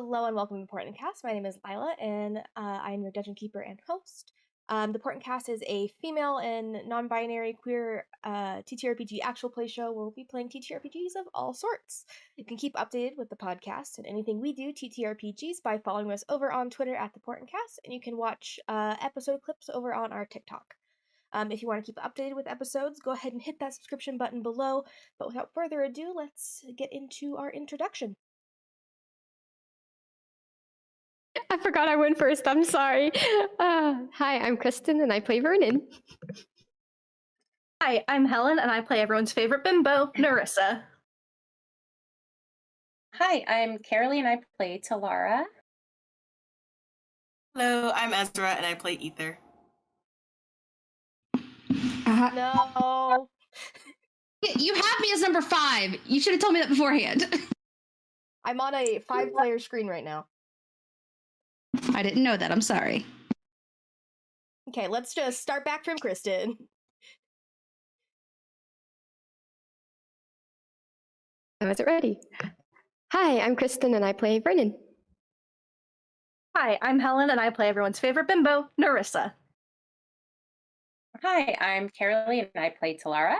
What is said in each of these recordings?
Hello and welcome to Portent Kast. My name is Lila, and I am your dungeon keeper and host. The Portent Kast is a female and non-binary queer TTRPG actual play show where we'll be playing TTRPGs of all sorts. You can keep updated with the podcast and anything we do TTRPGs by following us over on Twitter at the Portent Kast, and you can watch episode clips over on our TikTok. If you want to keep updated with episodes, go ahead and hit that subscription button below. But without further ado, let's get into our introduction. I forgot I went first. I'm sorry. Hi, I'm Kristen, and I play Vernon. Hi, I'm Helen, and I play everyone's favorite bimbo, Narissa. Hi, I'm Carolee, and I play Talara. Hello, I'm Ezra, and I play Ether. No. You have me as number 5. You should have told me that beforehand. I'm on a 5-player screen right now. I didn't know that. I'm sorry. Okay, let's just start back from Kristen. I wasn't ready. Hi, I'm Kristen, and I play Vernon. Hi, I'm Helen, and I play everyone's favorite bimbo, Narissa. Hi, I'm Carolee, and I play Talara.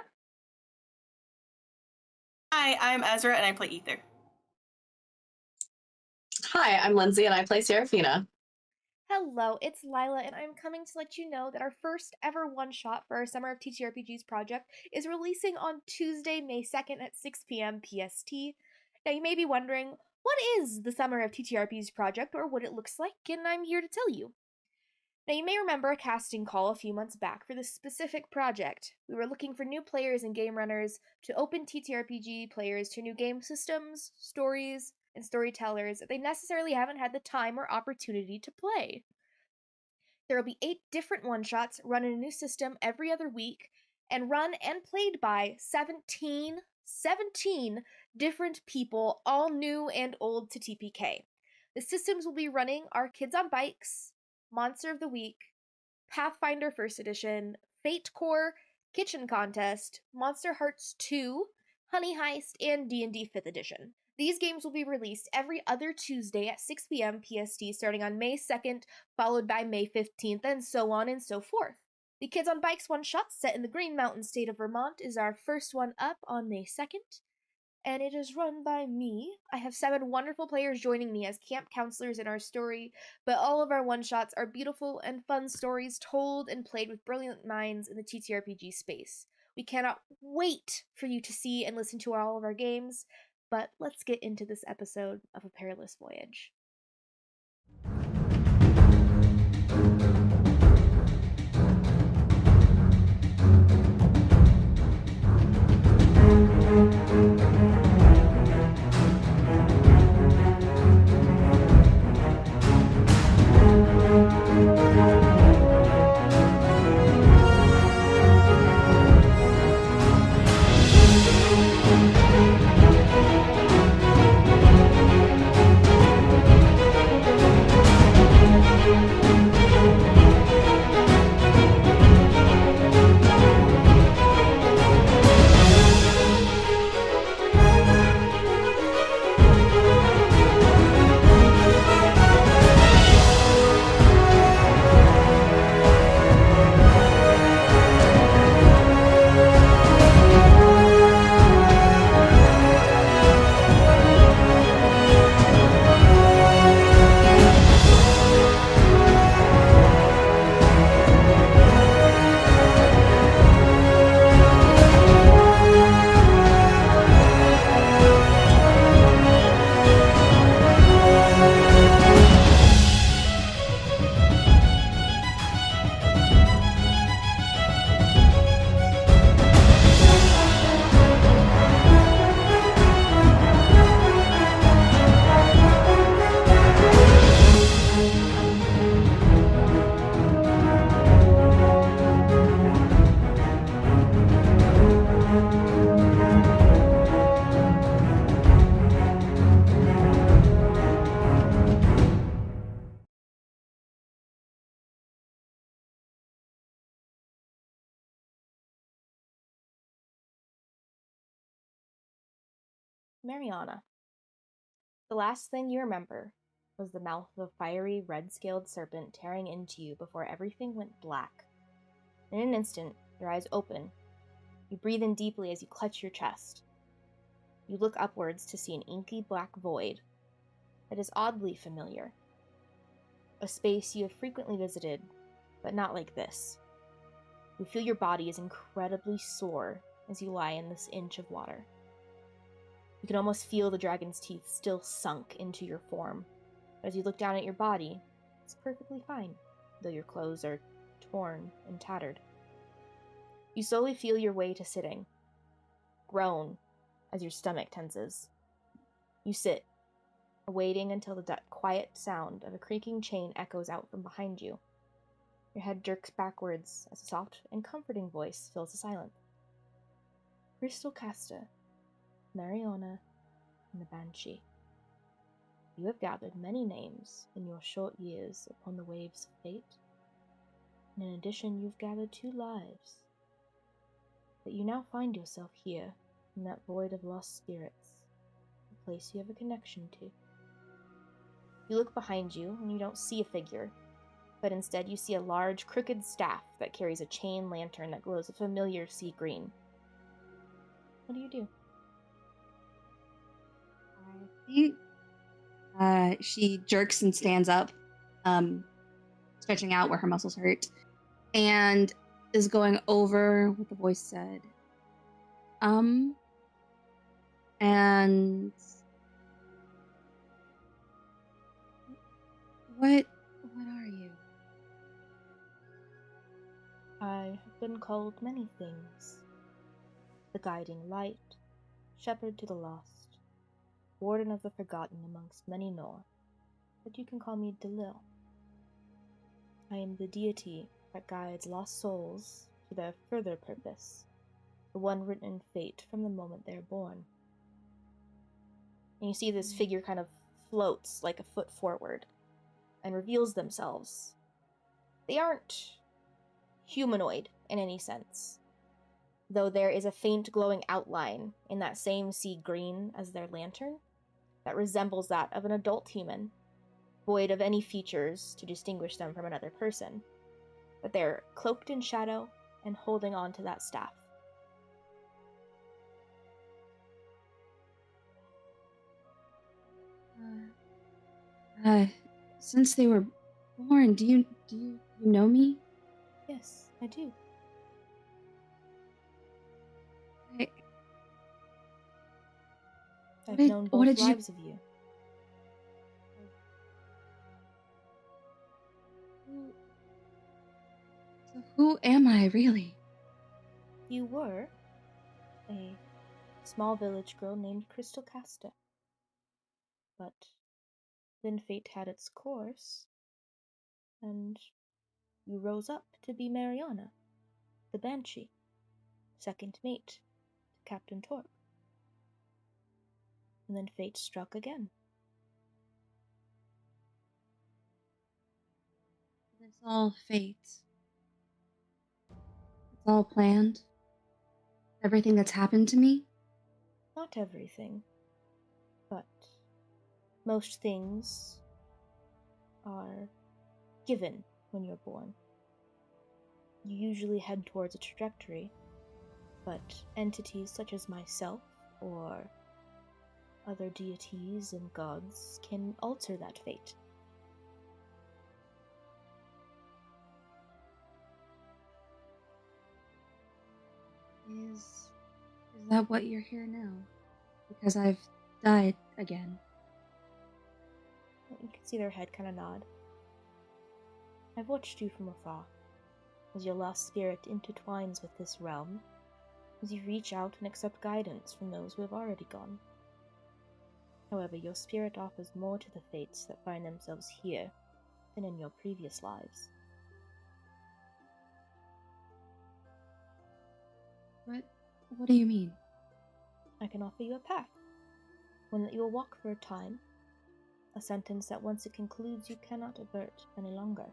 Hi, I'm Ezra, and I play Ether. Hi, I'm Lindsay, and I play Serafina. Hello, it's Lila, and I'm coming to let you know that our first ever one-shot for our Summer of TTRPGs project is releasing on Tuesday, May 2nd at 6 p.m. PST. Now, you may be wondering, what is the Summer of TTRPGs project, or what it looks like, and I'm here to tell you. Now, you may remember a casting call a few months back for this specific project. We were looking for new players and game runners to open TTRPG players to new game systems, stories, and storytellers that they necessarily haven't had the time or opportunity to play. There will be 8 different one-shots run in a new system every other week, and run and played by 17 different people, all new and old to TPK. The systems will be running are Kids on Bikes, Monster of the Week, Pathfinder 1st Edition, Fate Core, Kitchen Contest, Monster Hearts 2, Honey Heist, and D&D 5th Edition. These games will be released every other Tuesday at 6 p.m. PST starting on May 2nd, followed by May 15th, and so on and so forth. The Kids on Bikes one-shot set in the Green Mountain state of Vermont is our first one up on May 2nd, and it is run by me. I have 7 wonderful players joining me as camp counselors in our story, but all of our one-shots are beautiful and fun stories told and played with brilliant minds in the TTRPG space. We cannot wait for you to see and listen to all of our games, but let's get into this episode of A Parlous Voyage. Marianna. The last thing you remember was the mouth of a fiery, red-scaled serpent tearing into you before everything went black. In an instant, your eyes open. You breathe in deeply as you clutch your chest. You look upwards to see an inky black void that is oddly familiar. A space you have frequently visited, but not like this. You feel your body is incredibly sore as you lie in this inch of water. You can almost feel the dragon's teeth still sunk into your form. But as you look down at your body, it's perfectly fine, though your clothes are torn and tattered. You slowly feel your way to sitting, groan as your stomach tenses. You sit, awaiting until the quiet sound of a creaking chain echoes out from behind you. Your head jerks backwards as a soft and comforting voice fills the silence. Crystal Kasta, Marianna, and the Banshee. You have gathered many names in your short years upon the waves of fate. And in addition, you've gathered 2 lives. But you now find yourself here, in that void of lost spirits, a place you have a connection to. You look behind you, and you don't see a figure, but instead you see a large, crooked staff that carries a chain lantern that glows a familiar sea green. What do you do? I think she jerks and stands up, stretching out where her muscles hurt, and is going over what the voice said. And what are you? I have been called many things. The guiding light, shepherd to the lost, warden of the forgotten amongst many Nor, but you can call me Delil. I am the deity that guides lost souls to their further purpose, the one written in fate from the moment they are born. And you see this figure kind of floats like a foot forward and reveals themselves. They aren't humanoid in any sense, though there is a faint glowing outline in that same sea green as their lantern that resembles that of an adult human, void of any features to distinguish them from another person. But they're cloaked in shadow and holding on to that staff. Since they were born, do you know me? Yes, I do. I've known both lives of you. So who am I, really? You were a small village girl named Crystal Kasta. But then fate had its course, and you rose up to be Marianna, the Banshee, second mate to Captain Torp. And then fate struck again. It's all fate. It's all planned. Everything that's happened to me? Not everything, but most things are given when you're born. You usually head towards a trajectory, but entities such as myself or other deities and gods can alter that fate. Is that what you're here now? Because I've died again. You can see their head kind of nod. I've watched you from afar, as your lost spirit intertwines with this realm, as you reach out and accept guidance from those who have already gone. However, your spirit offers more to the fates that find themselves here than in your previous lives. What do you mean? I can offer you a path, one that you will walk for a time, a sentence that once it concludes you cannot avert any longer.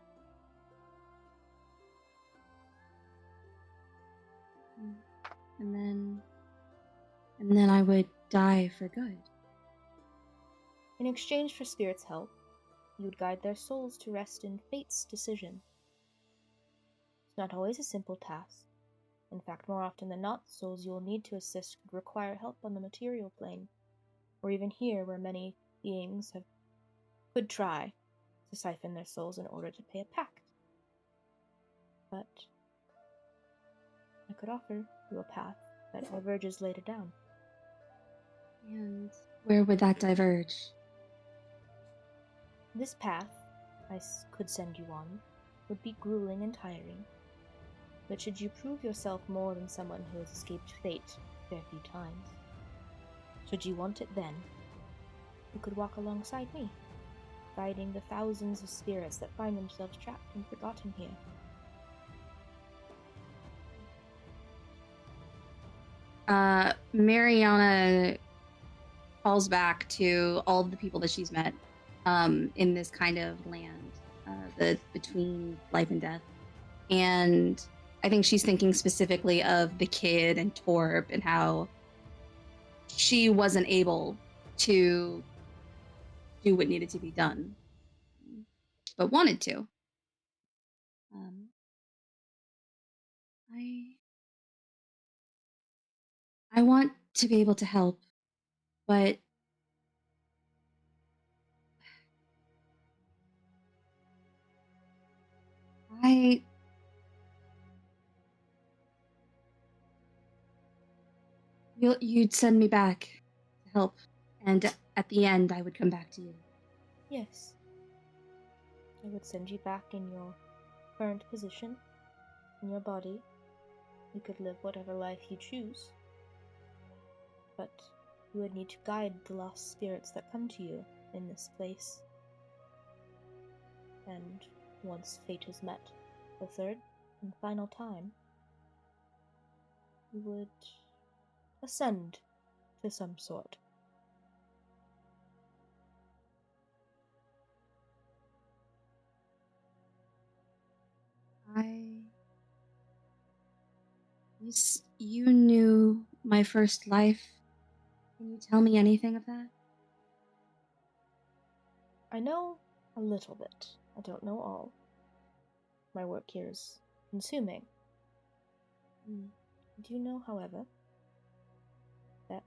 And then I would die for good. In exchange for spirit's help, You would guide their souls to rest in fate's decision. It's not always a simple task. In fact, more often than not, the souls you will need to assist could require help on the material plane, or even here, where many beings could try to siphon their souls in order to pay a pact. But I could offer you a path that diverges later down. And where would that diverge? This path could send you on would be grueling and tiring, but should you prove yourself more than someone who has escaped fate a fair few times, should you want it then, you could walk alongside me, guiding the thousands of spirits that find themselves trapped and forgotten here. Marianna calls back to all of the people that she's met in this kind of land, between life and death. And I think she's thinking specifically of the kid and Torb and how she wasn't able to do what needed to be done, but wanted to. I want to be able to help, but you'd send me back to help, and at the end I would come back to you. Yes. I would send you back in your current position, in your body. You could live whatever life you choose, but you would need to guide the lost spirits that come to you in this place. And once fate is met, the third and final time, you would ascend to some sort. You knew my first life. Can you tell me anything of that? I know a little bit. I don't know all. My work here is consuming. Do you know, however, that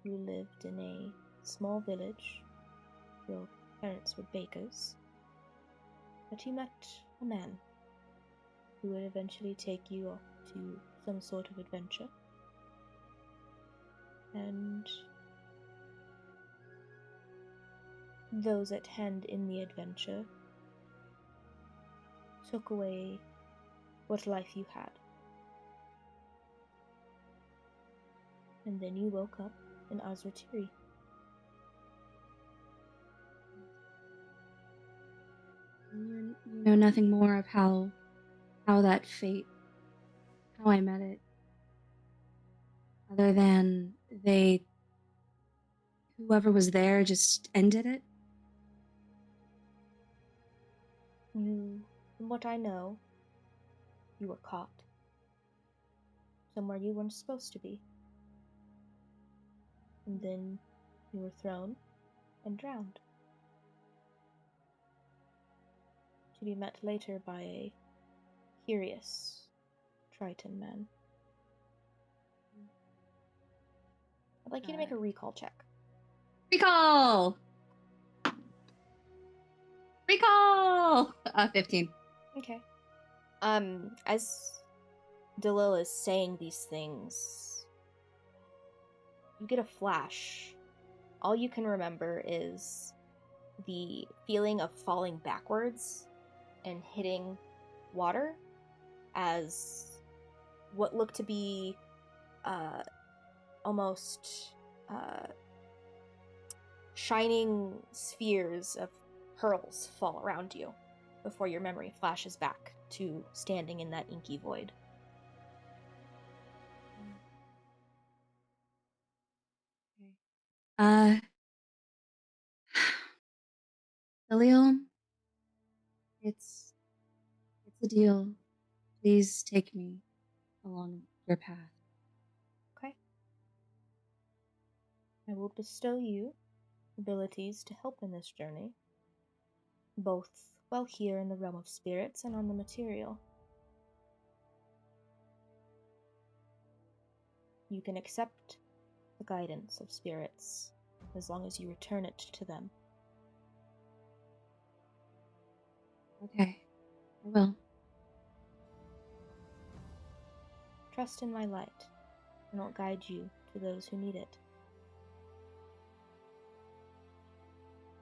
you lived in a small village? Your parents were bakers. That you met a man who would eventually take you off to some sort of adventure. And those at hand in the adventure took away what life you had. And then you woke up in Azratiri. You know nothing more of how that fate, how I met it, other than whoever was there just ended it? From what I know, you were caught. Somewhere you weren't supposed to be. And then you were thrown and drowned. To be met later by a curious Triton man. I'd like you to make a recall check. Recall! 15. Okay. As Delil is saying these things, you get a flash. All you can remember is the feeling of falling backwards and hitting water as what looked to be almost shining spheres of pearls fall around you before your memory flashes back to standing in that inky void. Dalil, it's a deal. Please take me along your path. Okay. I will bestow you abilities to help in this journey. both, well, here in the realm of spirits and on the material. You can accept the guidance of spirits as long as you return it to them. Okay, I will. Trust in my light, and I'll guide you to those who need it.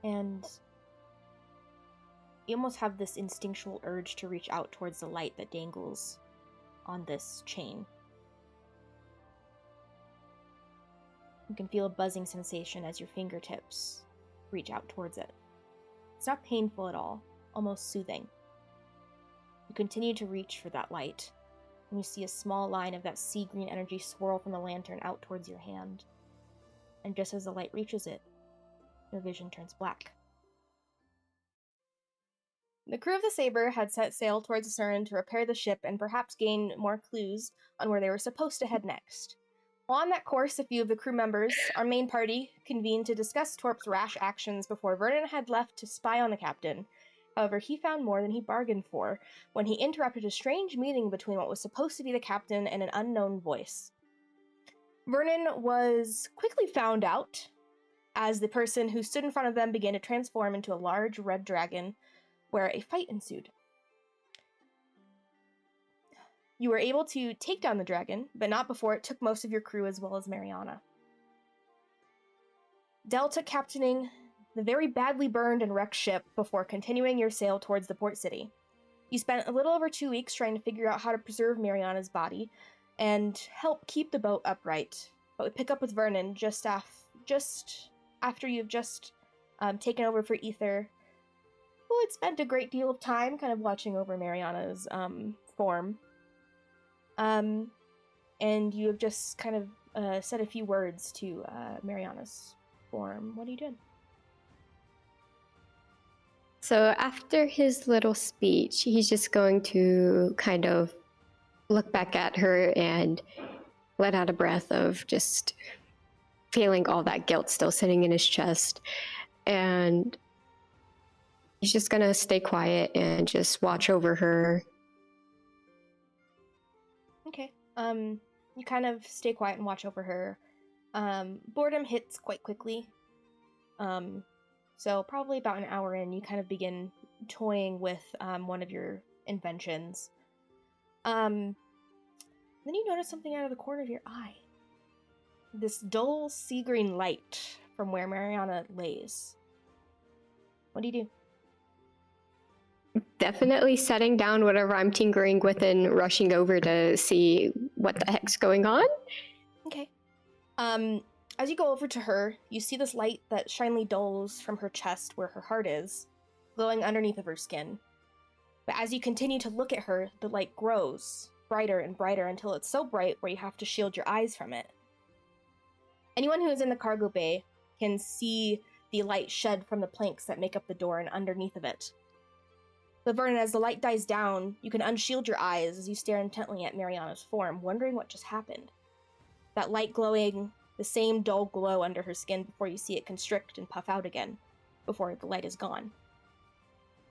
And you almost have this instinctual urge to reach out towards the light that dangles on this chain. You can feel a buzzing sensation as your fingertips reach out towards it. It's not painful at all, almost soothing. You continue to reach for that light, and you see a small line of that sea green energy swirl from the lantern out towards your hand. And just as the light reaches it, your vision turns black. The crew of the Saber had set sail towards the Surin to repair the ship and perhaps gain more clues on where they were supposed to head next. On that course, a few of the crew members, our main party, convened to discuss Torp's rash actions before Vernon had left to spy on the captain. However, he found more than he bargained for when he interrupted a strange meeting between what was supposed to be the captain and an unknown voice. Vernon was quickly found out as the person who stood in front of them began to transform into a large red dragon, where a fight ensued. You were able to take down the dragon, but not before it took most of your crew as well as Marianna. Del took captaining the very badly burned and wrecked ship before continuing your sail towards the port city. You spent a little over 2 weeks trying to figure out how to preserve Marianna's body and help keep the boat upright, but we pick up with Vernon just after you've just taken over for Ether, who had spent a great deal of time kind of watching over Marianna's form. And you have just kind of said a few words to Marianna's form. What are you doing? So after his little speech, he's just going to kind of look back at her and let out a breath of just feeling all that guilt still sitting in his chest. And he's just gonna stay quiet and just watch over her. Okay. You kind of stay quiet and watch over her. Boredom hits quite quickly. So probably about an hour in, you kind of begin toying with one of your inventions. Then you notice something out of the corner of your eye. This dull sea green light from where Marianna lays. What do you do? Definitely setting down whatever I'm tinkering with and rushing over to see what the heck's going on. Okay. As you go over to her, you see this light that shyly dulls from her chest where her heart is, glowing underneath of her skin. But as you continue to look at her, the light grows brighter and brighter until it's so bright where you have to shield your eyes from it. Anyone who is in the cargo bay can see the light shed from the planks that make up the door and underneath of it. But Vernon, as the light dies down, you can unshield your eyes as you stare intently at Marianna's form, wondering what just happened. That light glowing the same dull glow under her skin before you see it constrict and puff out again, before the light is gone.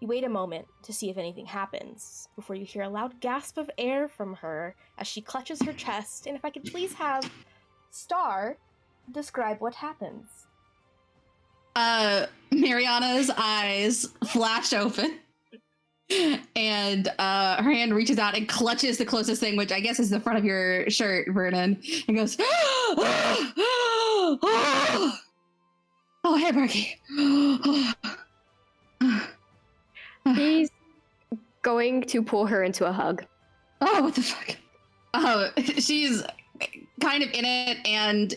You wait a moment to see if anything happens, before you hear a loud gasp of air from her as she clutches her chest, and if I could please have Star describe what happens. Marianna's eyes flash open, and her hand reaches out and clutches the closest thing, which I guess is the front of your shirt, Vernon, and goes, oh, hey, Marky. He's going to pull her into a hug. Oh, what the fuck? She's kind of in it and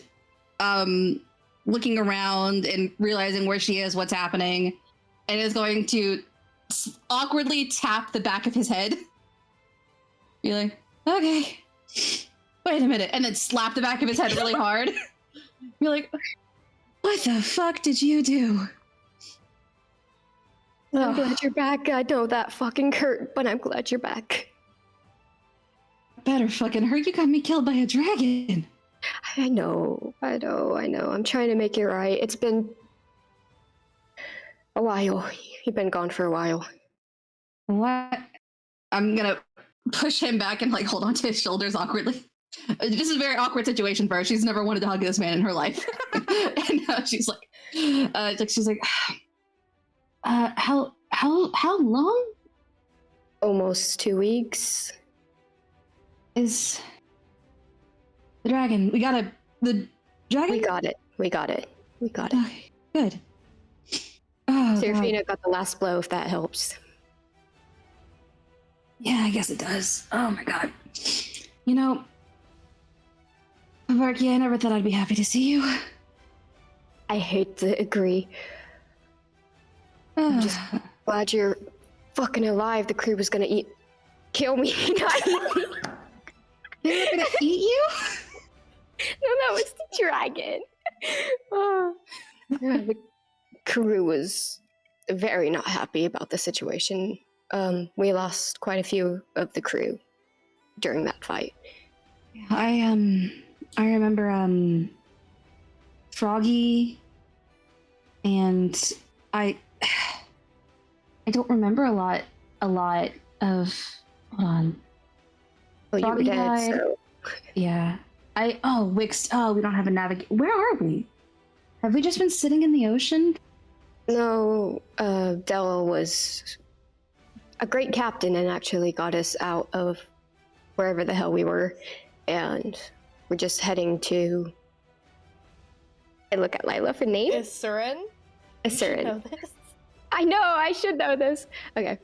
looking around and realizing where she is, what's happening, and is going to awkwardly tap the back of his head. Be like, okay, wait a minute, and then slap the back of his head really hard. Be like, what the fuck did you do? I'm glad you're back. I know that fucking hurt, but I'm glad you're back. Better fucking hurt. You got me killed by a dragon. I know. I'm trying to make it right. It's been A while. You've been gone for a while. What? I'm gonna push him back and like hold onto his shoulders awkwardly. This is a very awkward situation for her. She's never wanted to hug this man in her life, and she's like, how long Almost 2 weeks. is the dragon? The dragon. We got it. Okay, good. Oh, Serafina got the last blow, if that helps. yeah, I guess it does. Oh my god. You know, Varky, I never thought I'd be happy to see you. I hate to agree. I'm just glad you're fucking alive. The crew was gonna kill me. Not eat me. They were gonna eat you? No, that was the dragon. Oh. Yeah, the crew was very not happy about the situation. We lost quite a few of the crew during that fight. I remember Froggy, and I don't remember a lot of. Hold on. Well, you were Froggy dead, died. so Yeah. Wix. Oh, we don't have a navigate. Where are we? Have we just been sitting in the ocean? no. Della was a great captain and actually got us out of wherever the hell we were, and we're just heading to. I look at Lila for name. Is Surin? Asurin. Know this. I know, I should know this. Okay.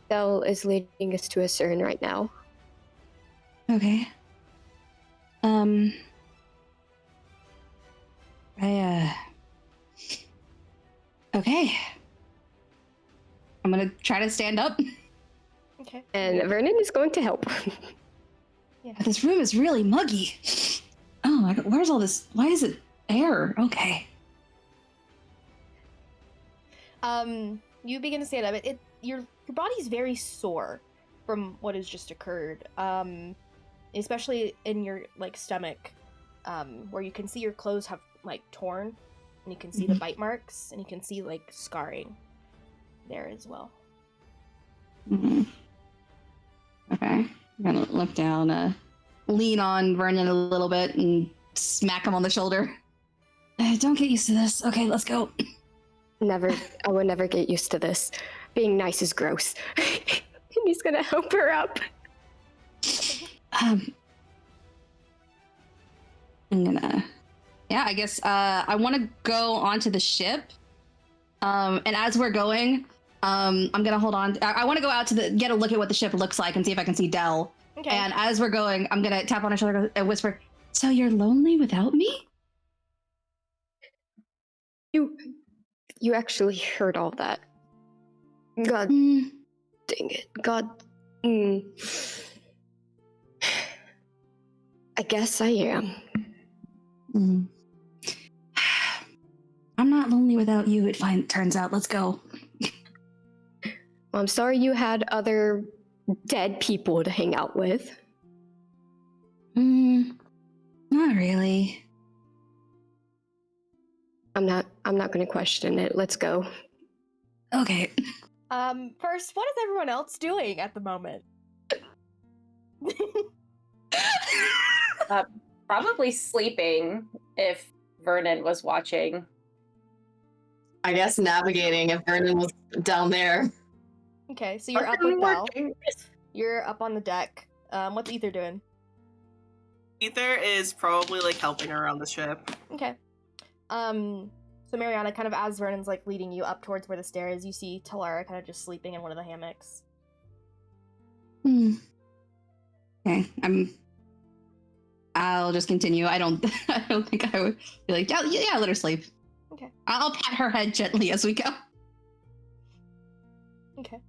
Del is leading us to Asurin right now. Okay. Okay. I'm gonna try to stand up. Okay. And Vernon is going to help. This room is really muggy. Oh my god, where's all this? Why is it air? Okay. You begin to stand up. Your body's very sore from what has just occurred. Especially in your like stomach, where you can see your clothes have like torn, and you can see the bite marks, and you can see like scarring there as well. Mm-hmm. Okay. I'm gonna look down, lean on Vernon a little bit, and smack him on the shoulder. Don't get used to this. Okay, let's go. I would never get used to this. Being nice is gross. And he's gonna help her up. I'm gonna. Yeah, I guess I want to go onto the ship. And as we're going, I'm gonna hold on. I want to go out to get a look at what the ship looks like and see if I can see Dell. Okay. And as we're going, I'm gonna tap on her shoulder and whisper, "So you're lonely without me?" You actually heard all that. God Mm. dang it. God. I guess I am. Mm. I'm not lonely without you. Turns out. Let's go. Well, I'm sorry you had other dead people to hang out with. Not really. I'm not gonna question it. Let's go. Okay. First, what is everyone else doing at the moment? Probably sleeping if Vernon was watching. I guess navigating if Vernon was down there. Okay, so you're up with Belle. You're up on the deck. What's Ether doing? Ether is probably like helping her on the ship. Okay. So Marianna, kind of as Vernon's like leading you up towards where the stair is, you see Talara kind of just sleeping in one of the hammocks. Okay, I'll just continue. I don't think I would be like, yeah, let her sleep. Okay. I'll pat her head gently as we go. Okay.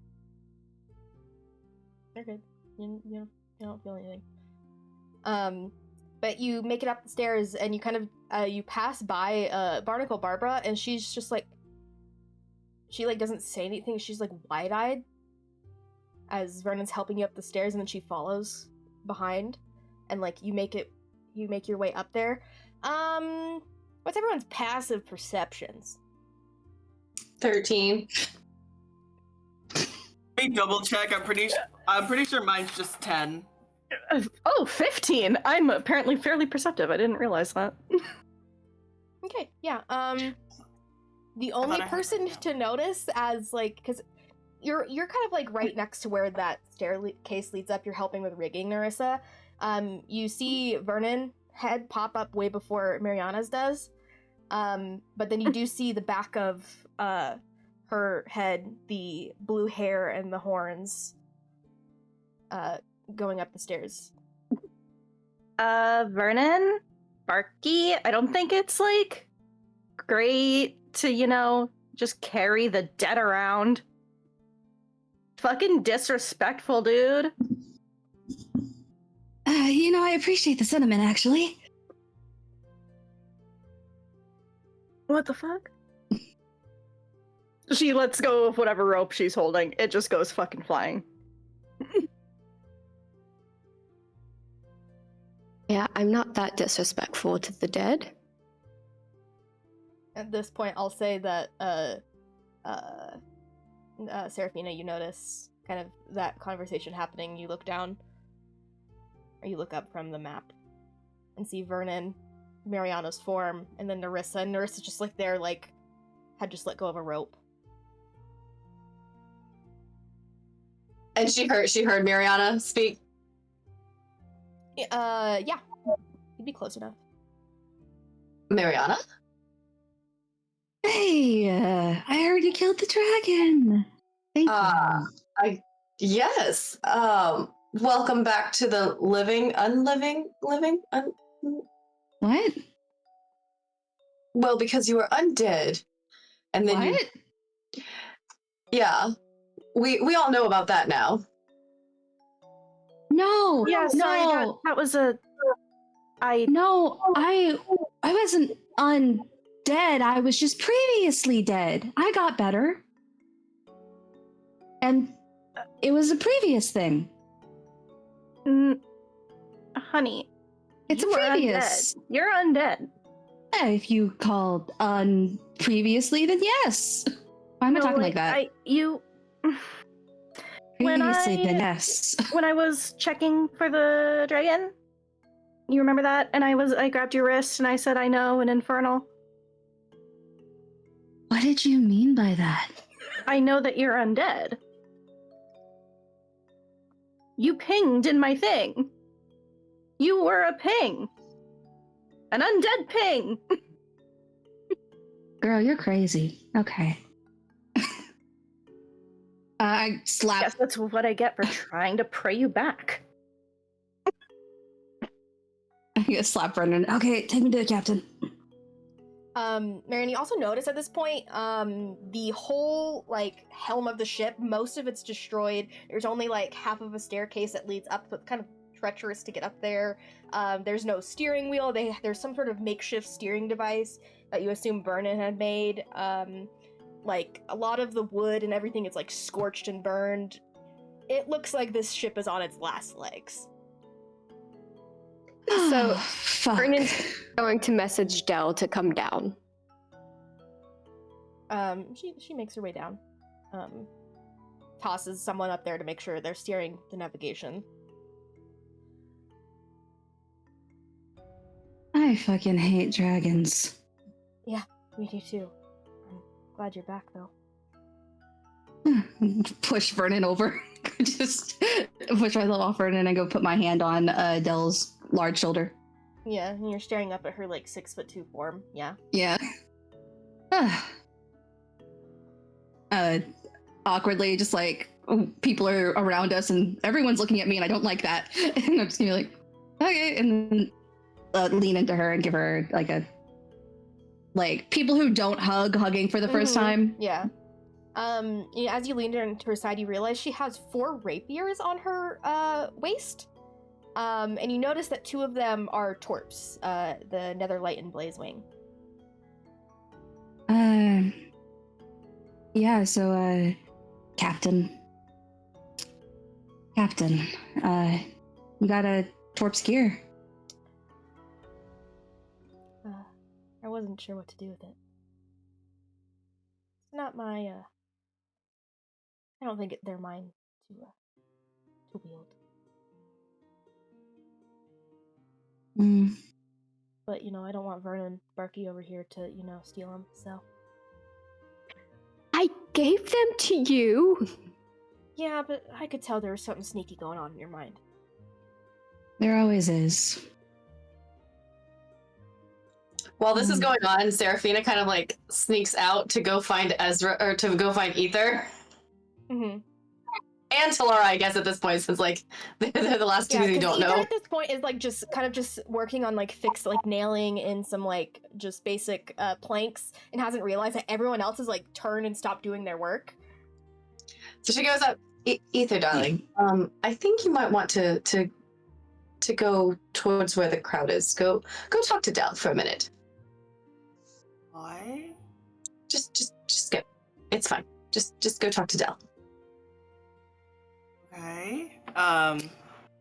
You're good. You don't feel anything. But you make it up the stairs and you kind of you pass by Barnacle Barbara, and she's just like, she like doesn't say anything. She's like wide-eyed as Vernon's helping you up the stairs, and then she follows behind, and like you make your way up there. What's everyone's passive perceptions? 13. Let me double check. I'm pretty sure mine's just 10. Oh, 15. I'm apparently fairly perceptive. I didn't realize that. Okay, yeah. The only I had person that to notice as like, because you're kind of like right next to where that staircase leads up. You're helping with rigging, Narissa. You see Vernon head pop up way before Marianna's does. But then you do see the back of her head, the blue hair and the horns, going up the stairs. Vernon? Barky? I don't think it's, like, great to, just carry the dead around. Fucking disrespectful, dude. I appreciate the sentiment, actually. What the fuck? She lets go of whatever rope she's holding. It just goes fucking flying. Yeah, I'm not that disrespectful to the dead. At this point, I'll say that Seraphina, you notice kind of that conversation happening. You look down, or you look up from the map, and see Vernon, Marianna's form, and then Narissa. And Narissa's just like there, like had just let go of a rope. And she heard Marianna speak. Yeah, you'd be close enough. Marianna? Hey, I heard you killed the dragon. Thank you. Yes. Welcome back to the What? Well, because you were undead. And then What? Yeah. We all know about that now. No. Yeah, sorry, no. that was a... No, I wasn't undead. I was just previously dead. I got better. And it was a previous thing. Honey, It's you a were previous. undead. You're undead. If you called previously, then yes. Why am I talking like that? When Previously, then I- yes. When I was checking for the dragon, you remember that? And I grabbed your wrist and I said, I know, an infernal. What did you mean by that? I know that you're undead. You pinged in my thing. You were a ping. An undead ping. Girl, you're crazy. Okay. I slap. Guess that's what I get for trying to pray you back. I get slap Brendan. Okay, take me to the captain. Marianne, you also notice at this point, the whole, like, helm of the ship, most of it's destroyed. There's only, like, half of a staircase that leads up, so it's kind of treacherous to get up there. There's no steering wheel. There's some sort of makeshift steering device that you assume Vernon had made. Like, a lot of the wood and everything is, like, scorched and burned. It looks like this ship is on its last legs. So, Fuck. Vernon's going to message Dell to come down. She makes her way down. Tosses someone up there to make sure they're steering the navigation. I fucking hate dragons. Yeah, me too. I'm glad you're back, though. Push Vernon over. Just push myself off Vernon and go put my hand on Dell's large shoulder. Yeah, and you're staring up at her, like, 6'2" form. Yeah. Yeah. Awkwardly, just like people are around us and everyone's looking at me and I don't like that. And I'm just gonna be like, okay, and then lean into her and give her like a people who don't hugging for the first time. Yeah. As you lean into her side, you realize she has 4 rapiers on her waist. And you notice that 2 of them are torps, the Netherlight and Blazewing. Yeah, so Captain, you got a torp's gear. I wasn't sure what to do with it. not my, I don't think they're mine to wield. But, I don't want Vernon Barky over here to, steal them, so. I gave them to you. Yeah, but I could tell there was something sneaky going on in your mind. There always is. While this is going on, Seraphina kind of like sneaks out to go find Ezra, or to go find Ether. Mm-hmm. And Talara, I guess, at this point, since like they're the last two you don't Ether know. at this point is like just working on like nailing in some like just basic planks, and hasn't realized that everyone else has like turned and stopped doing their work. So she goes up, Ether, darling. I think you might want to go towards where the crowd is. Go talk to Del for a minute. Why? Just go. It's fine. Just go talk to Del. Okay.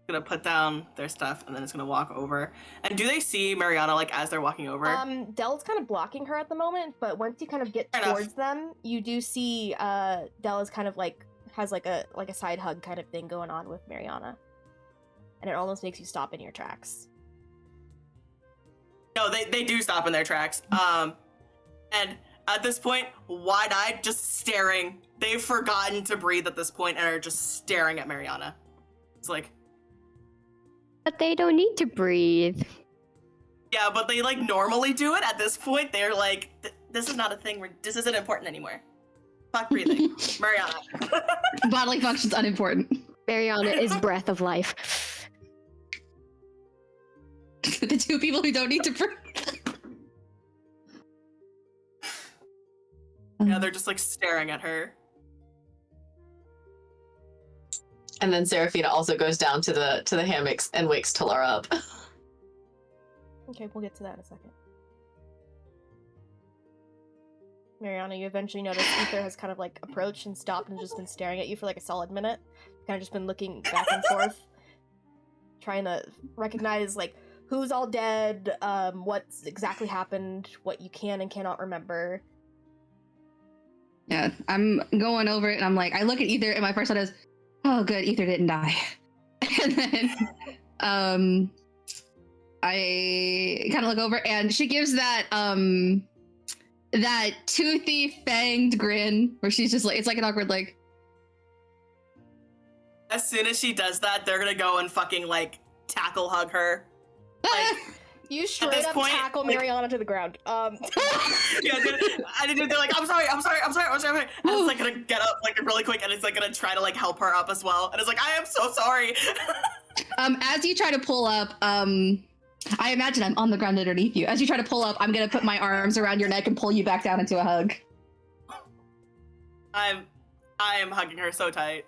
Gonna put down their stuff and then it's gonna walk over. And do they see Marianna like as they're walking over? Del's kind of blocking her at the moment, but once you kind of get towards them, you do see Del is kind of like has like a side hug kind of thing going on with Marianna. And it almost makes you stop in your tracks. No, they do stop in their tracks. And at this point, wide-eyed, just staring. They've forgotten to breathe at this point and are just staring at Marianna. It's like... But they don't need to breathe. Yeah, but they, like, normally do it. At this point, they're like, this is not a thing. This isn't important anymore. Fuck breathing. Marianna. Bodily function's unimportant. Marianna is breath of life. The two people who don't need to breathe. Yeah, they're just, like, staring at her. And then Seraphina also goes down to the hammocks and wakes Talara up. Okay, we'll get to that in a second. Marianna, you eventually notice Ether has kind of like approached and stopped and just been staring at you for like a solid minute. Kind of just been looking back and forth, trying to recognize like who's all dead, what's exactly happened, what you can and cannot remember. Yeah, I'm going over it and I'm like, I look at Ether and my first thought is, oh good, Ether didn't die. And then I kind of look over and she gives that that toothy fanged grin where she's just like, it's like an awkward like. As soon as she does that, they're gonna go and fucking like tackle hug her. Like, you straight up tackle Marianna to the ground. Yeah, they're like, I'm sorry. And it's like gonna get up like really quick, and it's like gonna try to like help her up as well. And it's like, I am so sorry. As you try to pull up, I imagine I'm on the ground underneath you. As you try to pull up, I'm gonna put my arms around your neck and pull you back down into a hug. I am hugging her so tight.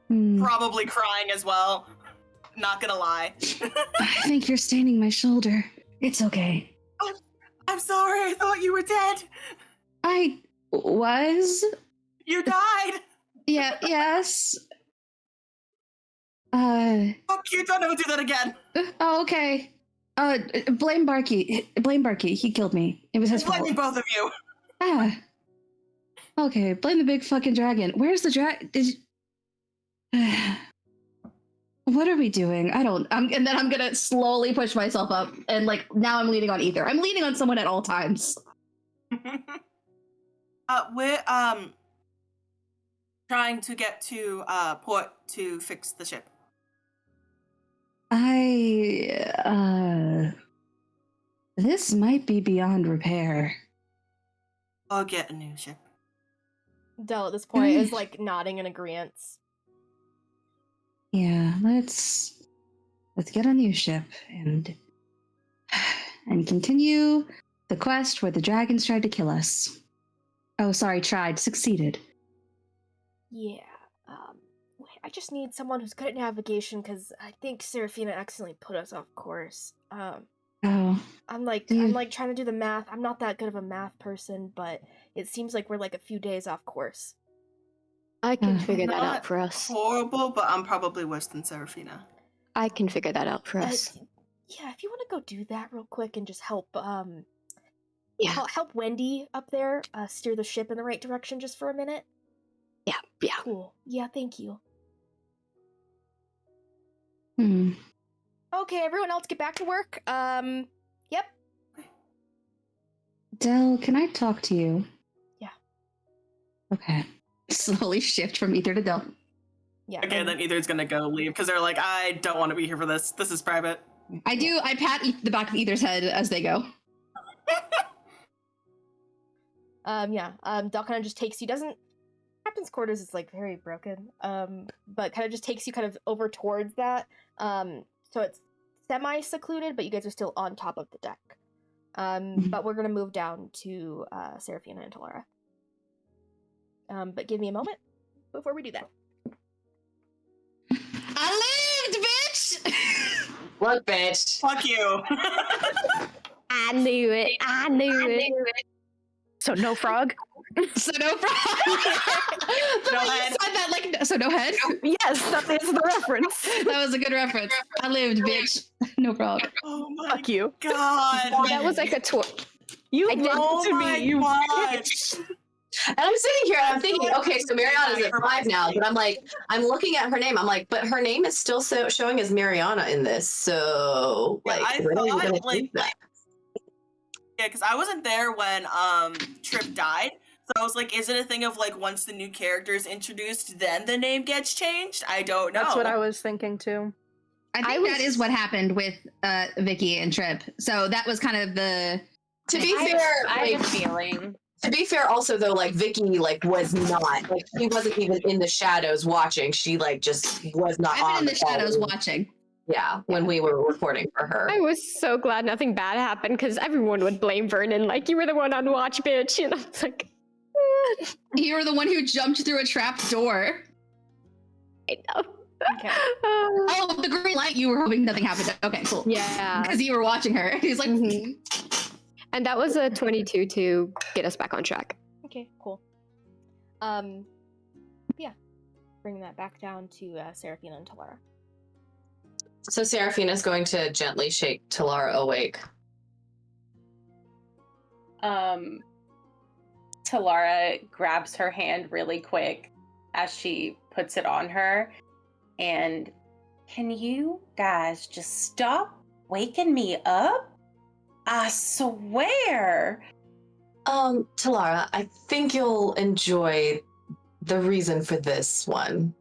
Hmm. Probably crying as well. Not gonna lie. I think you're staining my shoulder. It's okay. I'm sorry, I thought you were dead. I was? You died. Yeah, yes. Fuck you, don't ever do that again. Oh, okay. Blame Barky. Blame Barky. He killed me. It was his fault. Blaming both of you. Ah. Okay, blame the big fucking dragon. Where's the What are we doing? And then I'm gonna slowly push myself up, and like now I'm leaning on Ether. I'm leaning on someone at all times. We're trying to get to port to fix the ship. This might be beyond repair. I'll get a new ship. Del at this point is like nodding in agreement. Yeah, let's get a new ship and continue the quest where the dragons tried to kill us. Oh, sorry, succeeded. Yeah. I just need someone who's good at navigation because I think Seraphina accidentally put us off course. I'm like trying to do the math. I'm not that good of a math person, but it seems like we're like a few days off course. I can figure that out for us. Horrible, but I'm probably worse than Seraphina. I can figure that out for us. Yeah, if you want to go do that real quick and just help, Yeah. help Wendy up there steer the ship in the right direction just for a minute? Yeah. Cool. Yeah, thank you. Hmm. Okay, everyone else get back to work. Yep. Del, can I talk to you? Yeah. Okay. Slowly shift from Ether to Del. Yeah. Okay, then Ether's gonna go leave because they're like, I don't want to be here for this. This is private. I pat the back of Ether's head as they go. Del kind of just takes you, Captain's quarters is like very broken, but kind of just takes you kind of over towards that. So it's semi-secluded, but you guys are still on top of the deck. But we're gonna move down to Seraphina and Talara. But give me a moment before we do that. I lived, bitch! Look, bitch. Fuck you. I knew it. So no frog? So no frog. No head. Said that like so no head. Yes, that is the reference. That was a good reference. I lived, bitch. No frog. Oh my Fuck you. god. That was like a You I did- lied Oh to my me. You gosh. And I'm sitting here and I'm thinking, okay, so Marianna's at 5 now, but I'm looking at her name. I'm like, but her name is still showing as Marianna in this. So, Yeah, like, I when are you thought, gonna like- do that? Yeah, because I wasn't there when Trip died. So I was like, is it a thing of like once the new character is introduced, then the name gets changed? I don't know. That's what I was thinking too. I think that is what happened with Vicky and Trip. So that was kind of the To be I fair, have like, a feeling. to be fair, also though, like Vicky, like was not, like she wasn't even in the shadows watching. She like just was not I've been on in the call. shadows watching. Yeah, when we were recording for her. I was so glad nothing bad happened because everyone would blame Vernon, like, you were the one on watch, bitch. And I was like, You were the one who jumped through a trap door. I know. Okay. Oh, the green light. You were hoping nothing happened. Okay, cool. Yeah. Because you were watching her. He's like, Mhm. And that was a 22 to get us back on track. Okay, cool. Yeah. Bring that back down to Seraphina and Talara. So Seraphina's going to gently shake Talara awake. Talara grabs her hand really quick as she puts it on her. And can you guys just stop waking me up? I swear. Talara, I think you'll enjoy the reason for this one.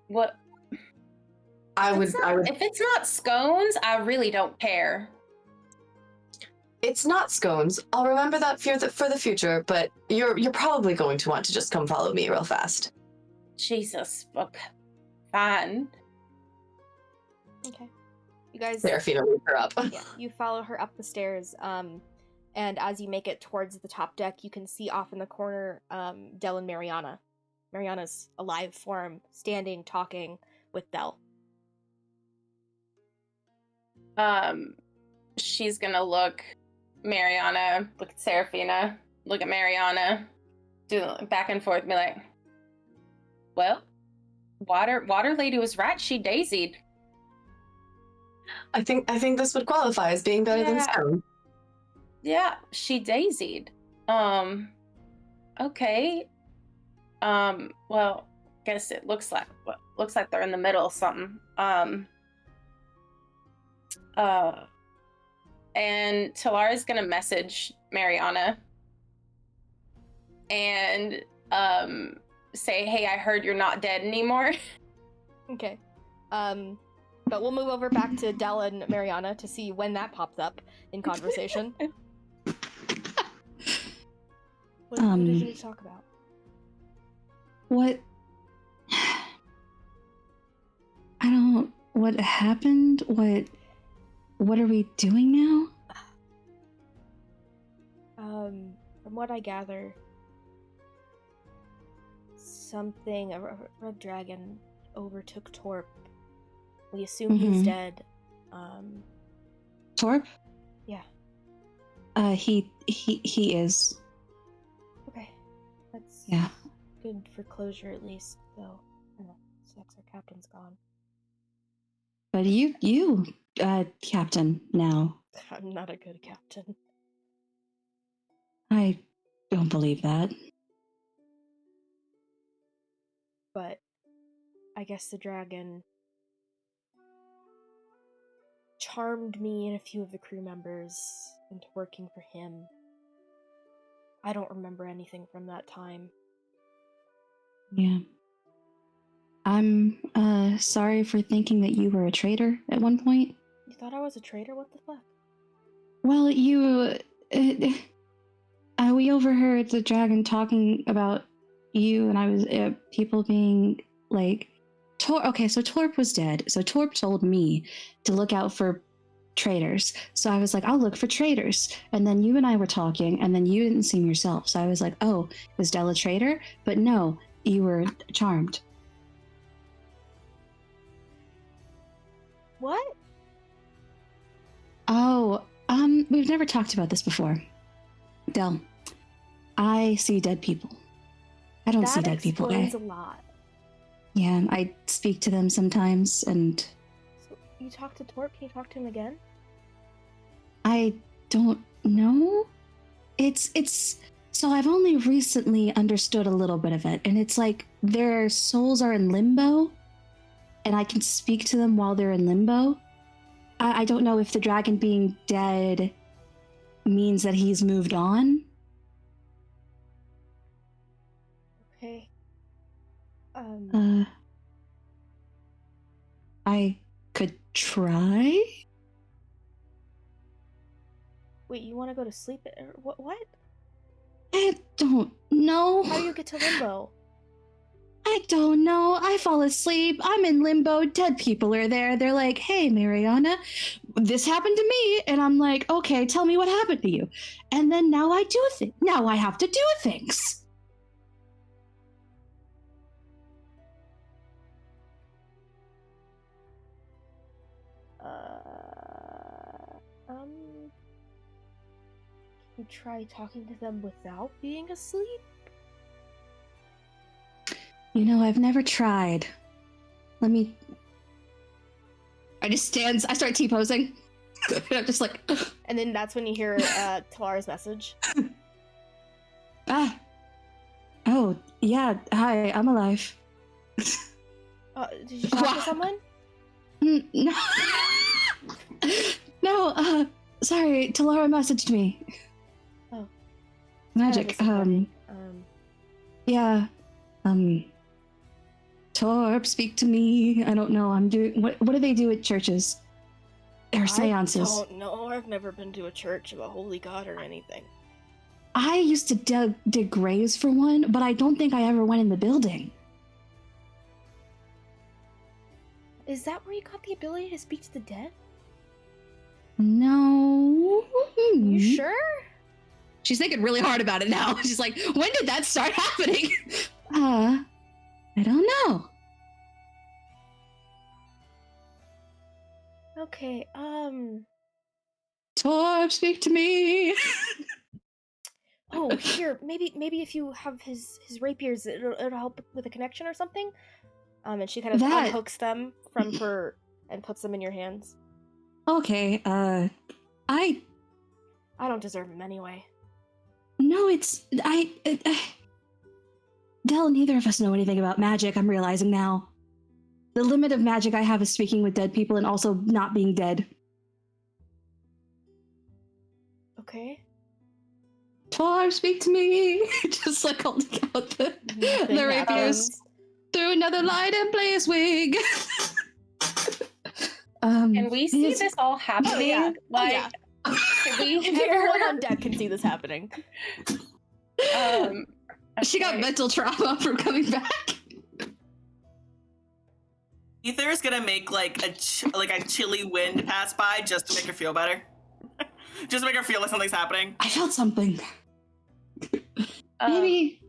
What? I would If it's not scones, I really don't care. It's not scones. I'll remember that for the future, but you're probably going to want to just come follow me real fast. Jesus. Okay. Fine. Okay. You guys. Seraphina leads her up. Yeah, you follow her up the stairs. And as you make it towards the top deck, you can see off in the corner, Del and Marianna. Marianna's alive form, standing, talking with Del. She's gonna look Marianna, look at Seraphina, look at Marianna, do the back and forth, be like, well, Water Lady was right, she daisied. I think this would qualify as being better than Yeah. stone. Yeah, she daisied. Okay. Well, guess it looks like they're in the middle of something. And Talara's gonna message Marianna and say, hey, I heard you're not dead anymore. Okay. But we'll move over back to Del and Marianna to see when that pops up in conversation. What did you talk about? what? I don't. What happened? What are we doing now? From what I gather, a red dragon overtook Torp. We assume he's dead. Torp? Yeah. He is. Okay. That's Yeah. good for closure at least, though. Sucks our captain's gone. But Captain, now. I'm not a good captain. I don't believe that. But I guess the dragon charmed me and a few of the crew members into working for him. I don't remember anything from that time. Yeah. I'm sorry for thinking that you were a traitor at one point. You thought I was a traitor? What the fuck? Well, we overheard the dragon talking about you, and I was people being like, okay, so Torp was dead. So Torp told me to look out for traitors. So I was like, I'll look for traitors. And then you and I were talking, and then you didn't seem yourself. So I was like, oh, was Dell a traitor? But no, you were charmed. What? Oh, we've never talked about this before. Dell, I see dead people. I don't see dead people. That explains a lot. Yeah, I speak to them sometimes, and... So you talked to Torp? Can you talk to him again? I don't know. It's... So I've only recently understood a little bit of it, and it's like their souls are in limbo, and I can speak to them while they're in limbo. I don't know if the dragon being dead means that he's moved on. Okay. I could try? Wait, you want to go to sleep? What? I don't know. How do you get to limbo? I don't know. I fall asleep. I'm in limbo. Dead people are there. They're like, hey, Marianna, this happened to me. And I'm like, okay, tell me what happened to you. And then now I do things. Now I have to do things. Can you try talking to them without being asleep? You know, I've never tried. Let me... I start T-posing. I'm just like... And then that's when you hear Talara's message. Oh, yeah, hi, I'm alive. Did you talk to someone? No. No, sorry, Talara messaged me. Oh. Magic, yeah, Torp, speak to me. I don't know, I'm doing... What do they do at churches? Or seances? I don't know, I've never been to a church of a holy god or anything. I used to dig graves for one, but I don't think I ever went in the building. Is that where you got the ability to speak to the dead? No. You sure? She's thinking really hard about it now. She's like, when did that start happening? I don't know. Okay, Torp, speak to me. Oh, here, maybe if you have his rapiers, it'll help with a connection or something. And she kind of unhooks them from her and puts them in your hands. Okay, I don't deserve him anyway. No, Dell, neither of us know anything about magic, I'm realizing now. The limit of magic I have is speaking with dead people and also not being dead. Okay. Torp, speak to me. Just like holding out the rapiers. Through another light and play a swig. Can we see this all happening? Oh, yeah. Like, can we hear? Everyone on deck can see this happening. She got mental trauma from coming back. Ether is gonna make like a chilly wind pass by just to make her feel better. Just to make her feel like something's happening. I felt something. Maybe. Can we?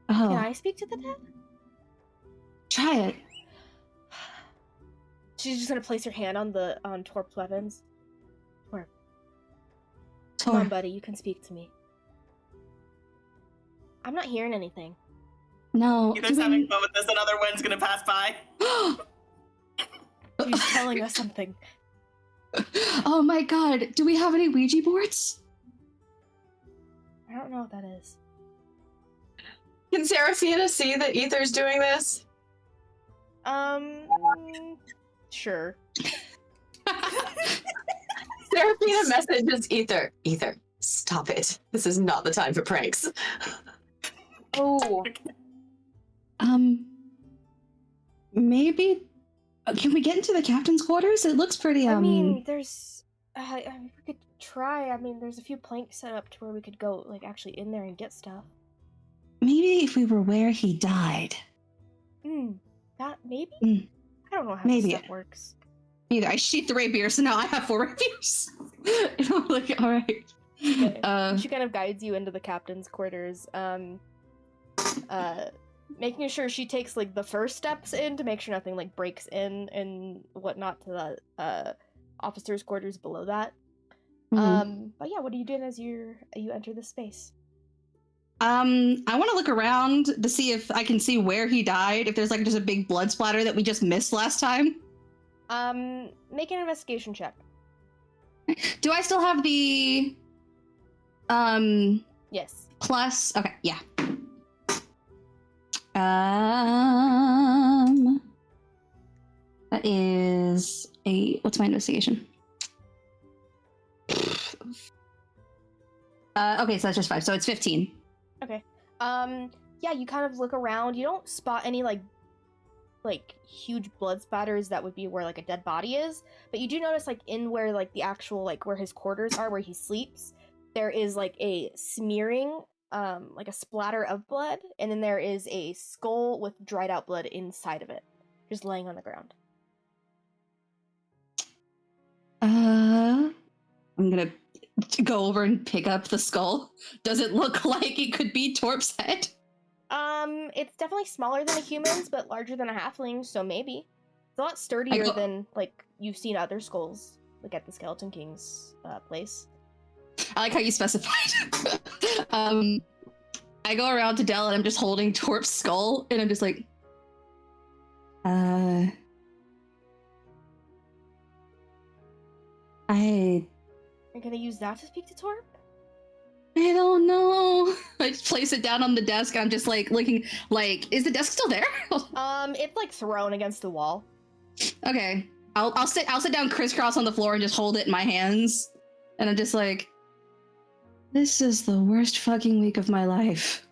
Oh. Can I speak to the dead? Try it. She's just gonna place her hand on Torp's weapons. Torp. Torp. Come on, buddy, you can speak to me. I'm not hearing anything. No. Either's having fun with this, another wind's gonna pass by. He's telling us something. Oh my god, do we have any Ouija boards? I don't know what that is. Can Seraphina see that Ether's doing this? Sure. Seraphina messages Ether. Ether, stop it. This is not the time for pranks. Oh. Maybe. Can we get into the captain's quarters? It looks pretty. I mean, there's. We could try. I mean, there's a few planks set up to where we could go, like, actually in there and get stuff. Maybe if we were where he died. That maybe. I don't know how Maybe. this stuff works. Either I sheathed the rapier, so now I have 4 rapiers. And I'm like, all right. Okay. She kind of guides you into the captain's quarters. Making sure she takes like the first steps in to make sure nothing like breaks in and whatnot to the officers' quarters below that. But yeah, what are you doing as you enter the space? I want to look around to see if I can see where he died. If there's like just a big blood splatter that we just missed last time. Make an investigation check. Do I still have the Yes. plus? Okay, yeah. That is what's my investigation? Okay, so that's just 5, so it's 15. Okay. Yeah, you kind of look around. You don't spot any like huge blood spatters that would be where like a dead body is, but you do notice like in where like the actual like where his quarters are, where he sleeps, there is like a smearing, like a splatter of blood, and then there is a skull with dried out blood inside of it, just laying on the ground. I'm gonna go over and pick up the skull. Does it look like it could be Torp's head? It's definitely smaller than a human's, but larger than a halfling, so maybe. It's a lot sturdier than like you've seen other skulls, like at the Skeleton King's place. I like how you specified. I go around to Dell and I'm just holding Torp's skull, and I'm just like, You're gonna use that to speak to Torp? I don't know. I just place it down on the desk. I'm just like looking, like, is the desk still there? It's like thrown against the wall. Okay, I'll sit down crisscross on the floor and just hold it in my hands, and I'm just like, this is the worst fucking week of my life.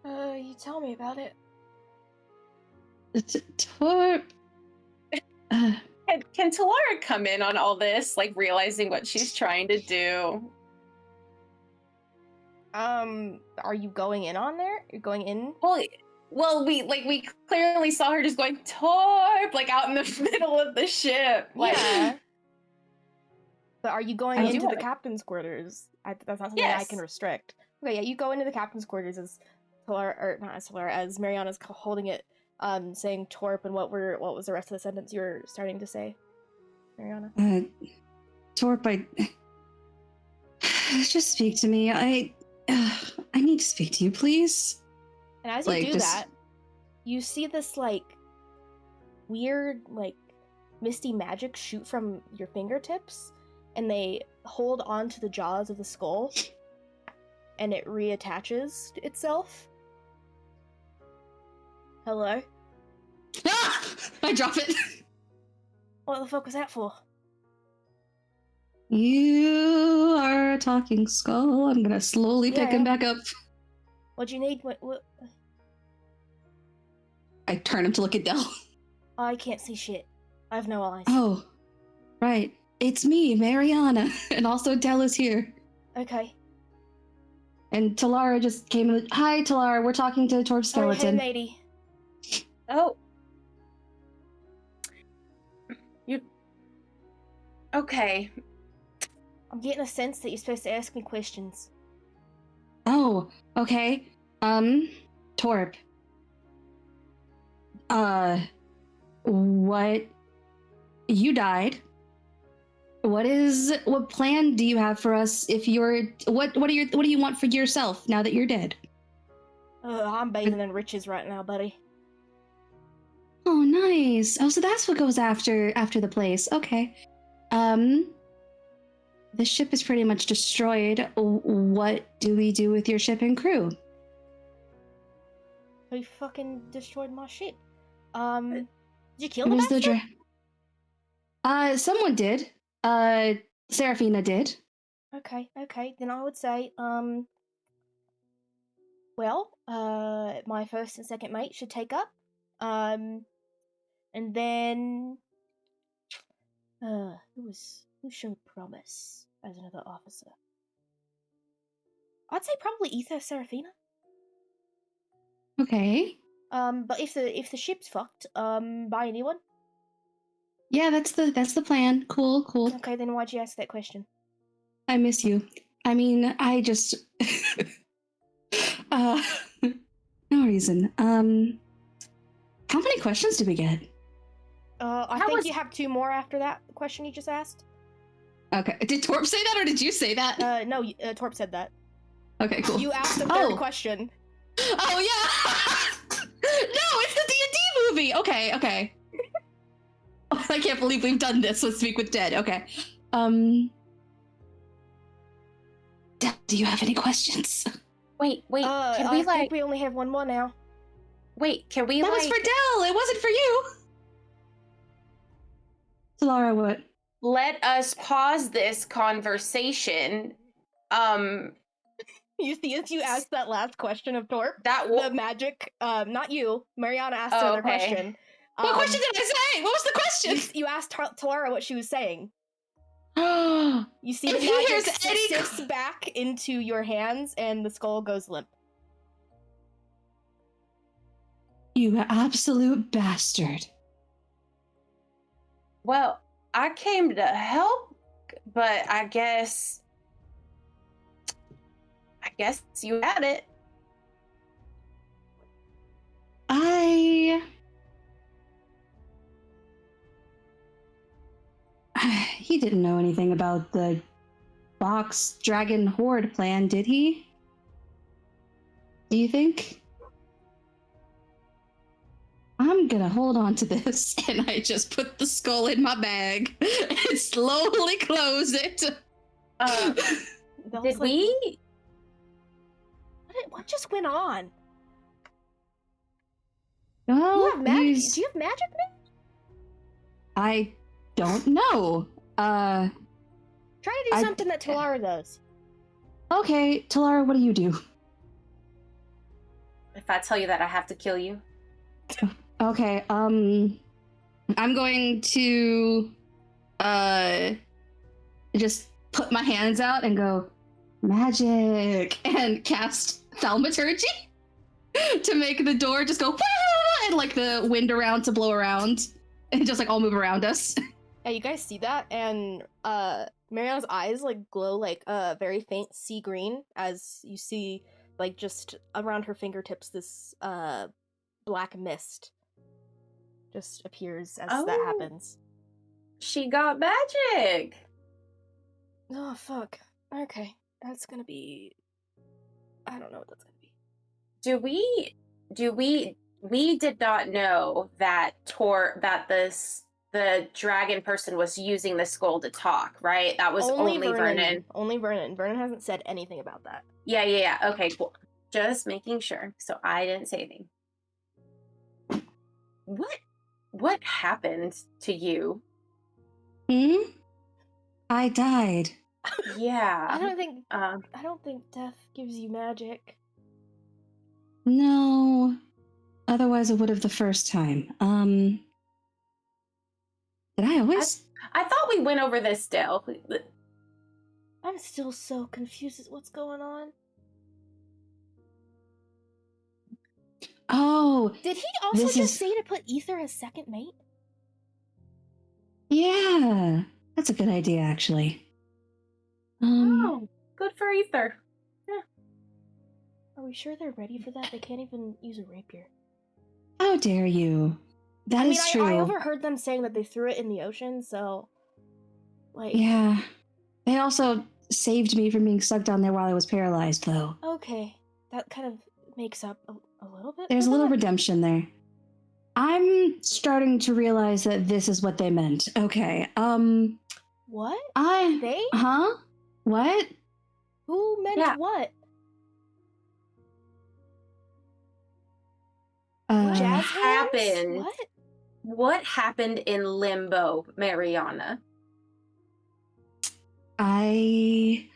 You tell me about it. Torp. Can Talara come in on all this, like realizing what she's trying to do? Are you going in on there? You're going in? Well, we clearly saw her just going Torp, like out in the middle of the ship. Like, yeah. But are you going into the wanna... captain's quarters? That's not something that I can restrict. Okay, yeah, you go into the captain's quarters as Talara, or not as Talara, as Marianna's holding it, saying Torp, and what was the rest of the sentence you were starting to say, Marianna? Torp, just speak to me. I need to speak to you, please. And as you do that, you see this like weird, like misty magic shoot from your fingertips, and they hold on to the jaws of the skull, and it reattaches itself. Hello? Ah! I drop it. What the fuck was that for? You are a talking skull. I'm gonna slowly pick him back up. What'd you need? What? I turn him to look at Dell. I can't see shit. I have no eyes. Oh, right. It's me, Marianna, and also Dell is here. Okay. And Talara just came in. Hi, Talara. We're talking to Torp Skeleton. Oh, hey, matey. Oh. You... Okay. I'm getting a sense that you're supposed to ask me questions. Oh, okay. Torp. What? You died. What plan do you have for us if you're, what do you want for yourself now that you're dead? I'm bathing in riches right now, buddy. Oh, nice. Oh, so that's what goes after the place. Okay. The ship is pretty much destroyed. What do we do with your ship and crew? They fucking destroyed my ship. Did you kill It the was the bastard? someone did. Seraphina did. Okay, then I would say, my first and second mate should take up. And then, who showed promise as another officer? I'd say probably Ether Seraphina. Okay. But if the ship's fucked, buy a new one. Yeah, that's the plan. Cool. Okay, then why'd you ask that question? I miss you. I mean, I just no reason. How many questions did we get? I think you have 2 more after that question you just asked. Okay. Did Torp say that or did you say that? No, Torp said that. Okay, cool. You asked the third question. Oh yeah. No, it's the D&D movie. Okay. I can't believe we've done this. Let's speak with Dead. Okay. Dead, do you have any questions? Wait. Can I we think we only have 1 more now. Wait, can we That was for Dell. It wasn't for you. Solara, what? let us pause this conversation? You see, as you asked that last question of Torp, That the magic, not you, Marianna asked another okay. question. What question did I say? What was the question? You asked Talara what she was saying. You You see the magic sifts back into your hands, and the skull goes limp. You absolute bastard. Well, I came to help, but I guess you had it. He didn't know anything about the box dragon horde plan, did he? Do you think? I'm gonna hold on to this, and I just put the skull in my bag and slowly close it. Did we? What just went on? Well, Do you have magic? Do you have magic now? I don't know. Try to do something that Talara does. Okay, Talara, what do you do? If I tell you that I have to kill you. Okay, I'm going to just put my hands out and go magic and cast thaumaturgy to make the door just go and like the wind around to blow around and just like all move around us. Yeah, you guys see that, and Marianna's eyes like glow like very faint sea green as you see like just around her fingertips this black mist just appears as that happens. She got magic. Oh fuck. Okay, that's gonna be. I don't know what that's gonna be. We did not know that the dragon person was using the skull to talk, right? That was only Vernon. Only Vernon. Vernon hasn't said anything about that. Yeah. Okay, cool. Just making sure. So I didn't say anything. What happened to you? I died. Yeah. I don't think death gives you magic. No. Otherwise I would have the first time. Did I always? I thought we went over this, Dale. I'm still so confused as what's going on. Oh. Did he also just say to put Ether as second mate? Yeah. That's a good idea, actually. Oh, good for Ether. Yeah. Are we sure they're ready for that? They can't even use a rapier. How dare you? That is true. I overheard them saying that they threw it in the ocean, so like. Yeah. They also saved me from being stuck down there while I was paralyzed, though. Okay, that kind of makes up a little bit. There's a little redemption there. I'm starting to realize that this is what they meant. Okay. What? They? Huh? What? Who meant Yeah. what? What Jazz hands? happened? What? What happened in limbo, Marianna? I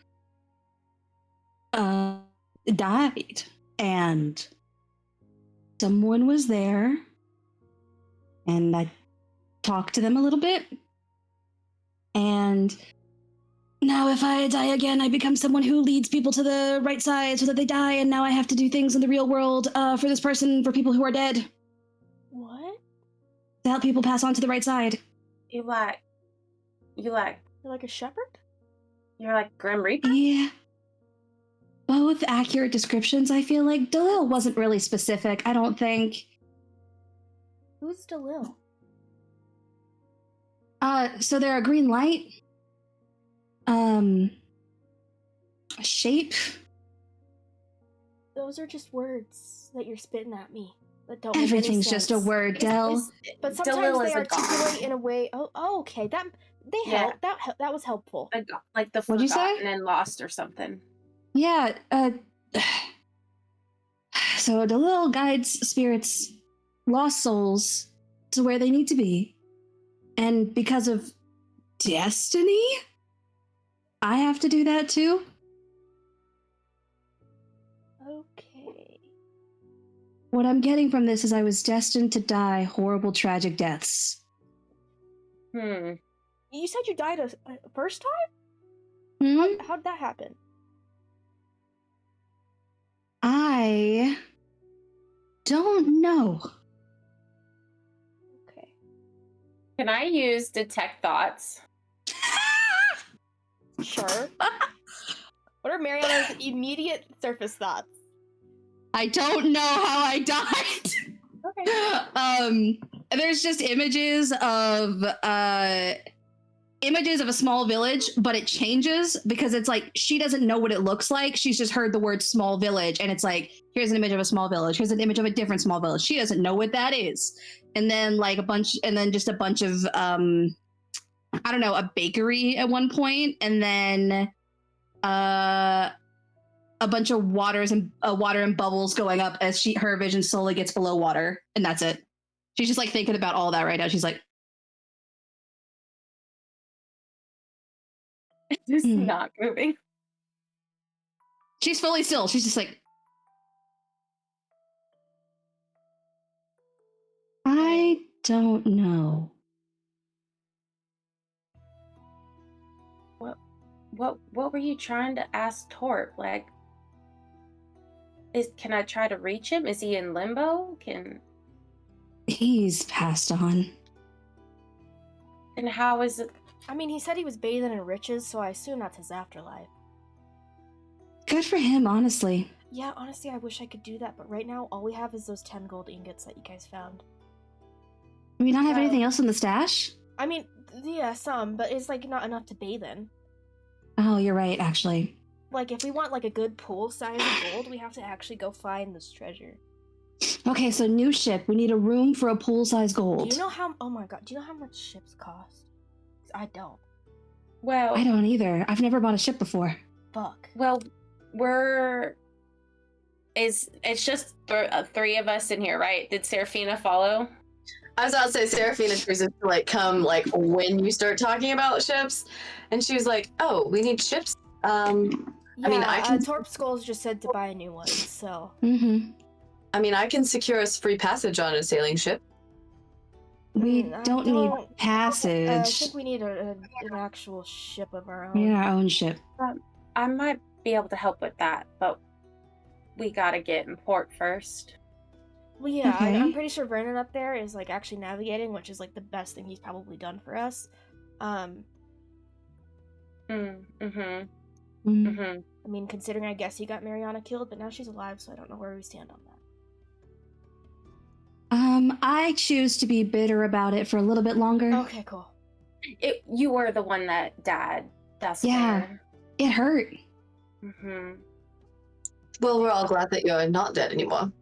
died, and someone was there, and I talked to them a little bit, and now if I die again, I become someone who leads people to the right side so that they die, and now I have to do things in the real world for this person, for people who are dead, What? to help people pass on to the right side. You like You're like a shepherd? you're like Grim Reaper? Yeah. Both accurate descriptions, I feel like. Dalil wasn't really specific, I don't think. Who's Dalil? So they're a green light. A shape. Those are just words that you're spitting at me. That don't make any Everything's just a sense. word, Del. But Dalil sometimes is they a god. articulate in a way. Oh, okay. That they Yeah. help. That was helpful. Like the What'd you say? Forgotten and Lost or something. Yeah, so Dalil guides spirits, lost souls, to where they need to be. And because of destiny, I have to do that too. Okay. What I'm getting from this is I was destined to die horrible, tragic deaths. You said you died a first time? Hmm? How'd that happen? I don't know. Okay. Can I use detect thoughts? Sure. What are Mariana's immediate surface thoughts? I don't know how I died. Okay. There's just images of a small village, but it changes because it's like she doesn't know what it looks like. She's just heard the word small village, and it's like, here's an image of a small village, here's an image of a different small village. She doesn't know what that is. And then just a bunch of I don't know, a bakery at one point, and then a bunch of water and bubbles going up as her vision slowly gets below water, and that's it. She's just like thinking about all that right now. She's like, Just not moving. she's fully still. She's just like, I don't know. What were you trying to ask Torp? Like, can I try to reach him? Is he in limbo? He's passed on. And how is it? I mean, he said he was bathing in riches, so I assume that's his afterlife. Good for him, honestly. Yeah, honestly, I wish I could do that, but right now, all we have is those 10 gold ingots that you guys found. Do we not have anything else in the stash? I mean, yeah, some, but it's like not enough to bathe in. Oh, you're right, actually. Like, if we want like a good pool size of gold, we have to actually go find this treasure. Okay, so new ship. We need a room for a pool-size gold. Do you know how? Oh my god! Do you know how much ships cost? 'Cause I don't. Well, I don't either. I've never bought a ship before. Fuck. Well, it's just three of us in here, right? Did Seraphina follow? I was about to say Seraphina chooses to like come like when you start talking about ships, and she was like, "Oh, we need ships." Yeah, I mean, I can. Torp Skulls just said to buy a new one, so. Mm-hmm. I mean, I can secure us free passage on a sailing ship. We I don't need I passage. think we need an actual ship of our own. We need our own ship. I might be able to help with that, but we gotta get in port first. Well, yeah, Okay. I'm pretty sure Vernon up there is like actually navigating, which is like the best thing he's probably done for us. Mm. I mean, considering I guess he got Marianna killed, but now she's alive, so I don't know where we stand on that. I choose to be bitter about it for a little bit longer. Okay, cool. You were the one that died. That's Yeah. fair. It hurt. Well, we're all glad that you're not dead anymore.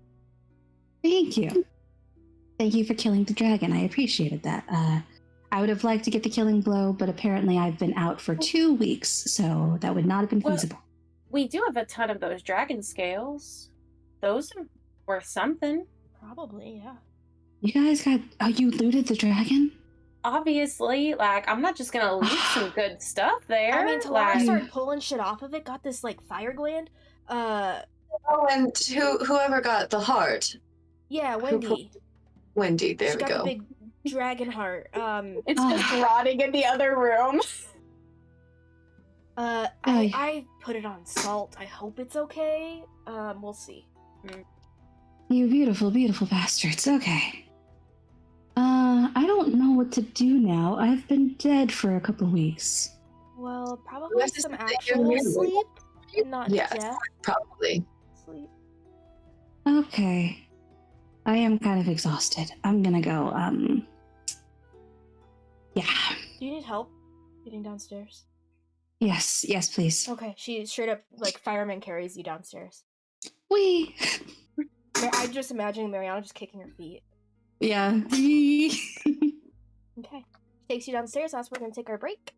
Thank you. Thank you for killing the dragon. I appreciated that. I would have liked to get the killing blow, but apparently I've been out for 2 weeks, so that would not have been feasible. We do have a ton of those dragon scales. Those are worth something. Probably, yeah. You guys got... Oh, you looted the dragon? Obviously, like, I'm not just gonna leave some good stuff there. I mean, Talara like, started pulling shit off of it, got this, like, fire gland. Oh, and whoever got the heart? Yeah, Wendy. Wendy, there She we got go. the big dragon heart. it's just rotting in the other room. I put it on salt. I hope it's okay. We'll see. You beautiful, beautiful bastards. Okay. I don't know what to do now. I've been dead for a couple weeks. Well, probably Let's just some say you're actual immune. sleep, and not Yes, death probably. sleep. Okay. I am kind of exhausted. I'm gonna go, yeah. Do you need help getting downstairs? Yes, please. Okay, she straight up, like, fireman carries you downstairs. Wee! I just imagining Marianna just kicking her feet. Yeah. Okay. She takes you downstairs. That's where we're going to take our break.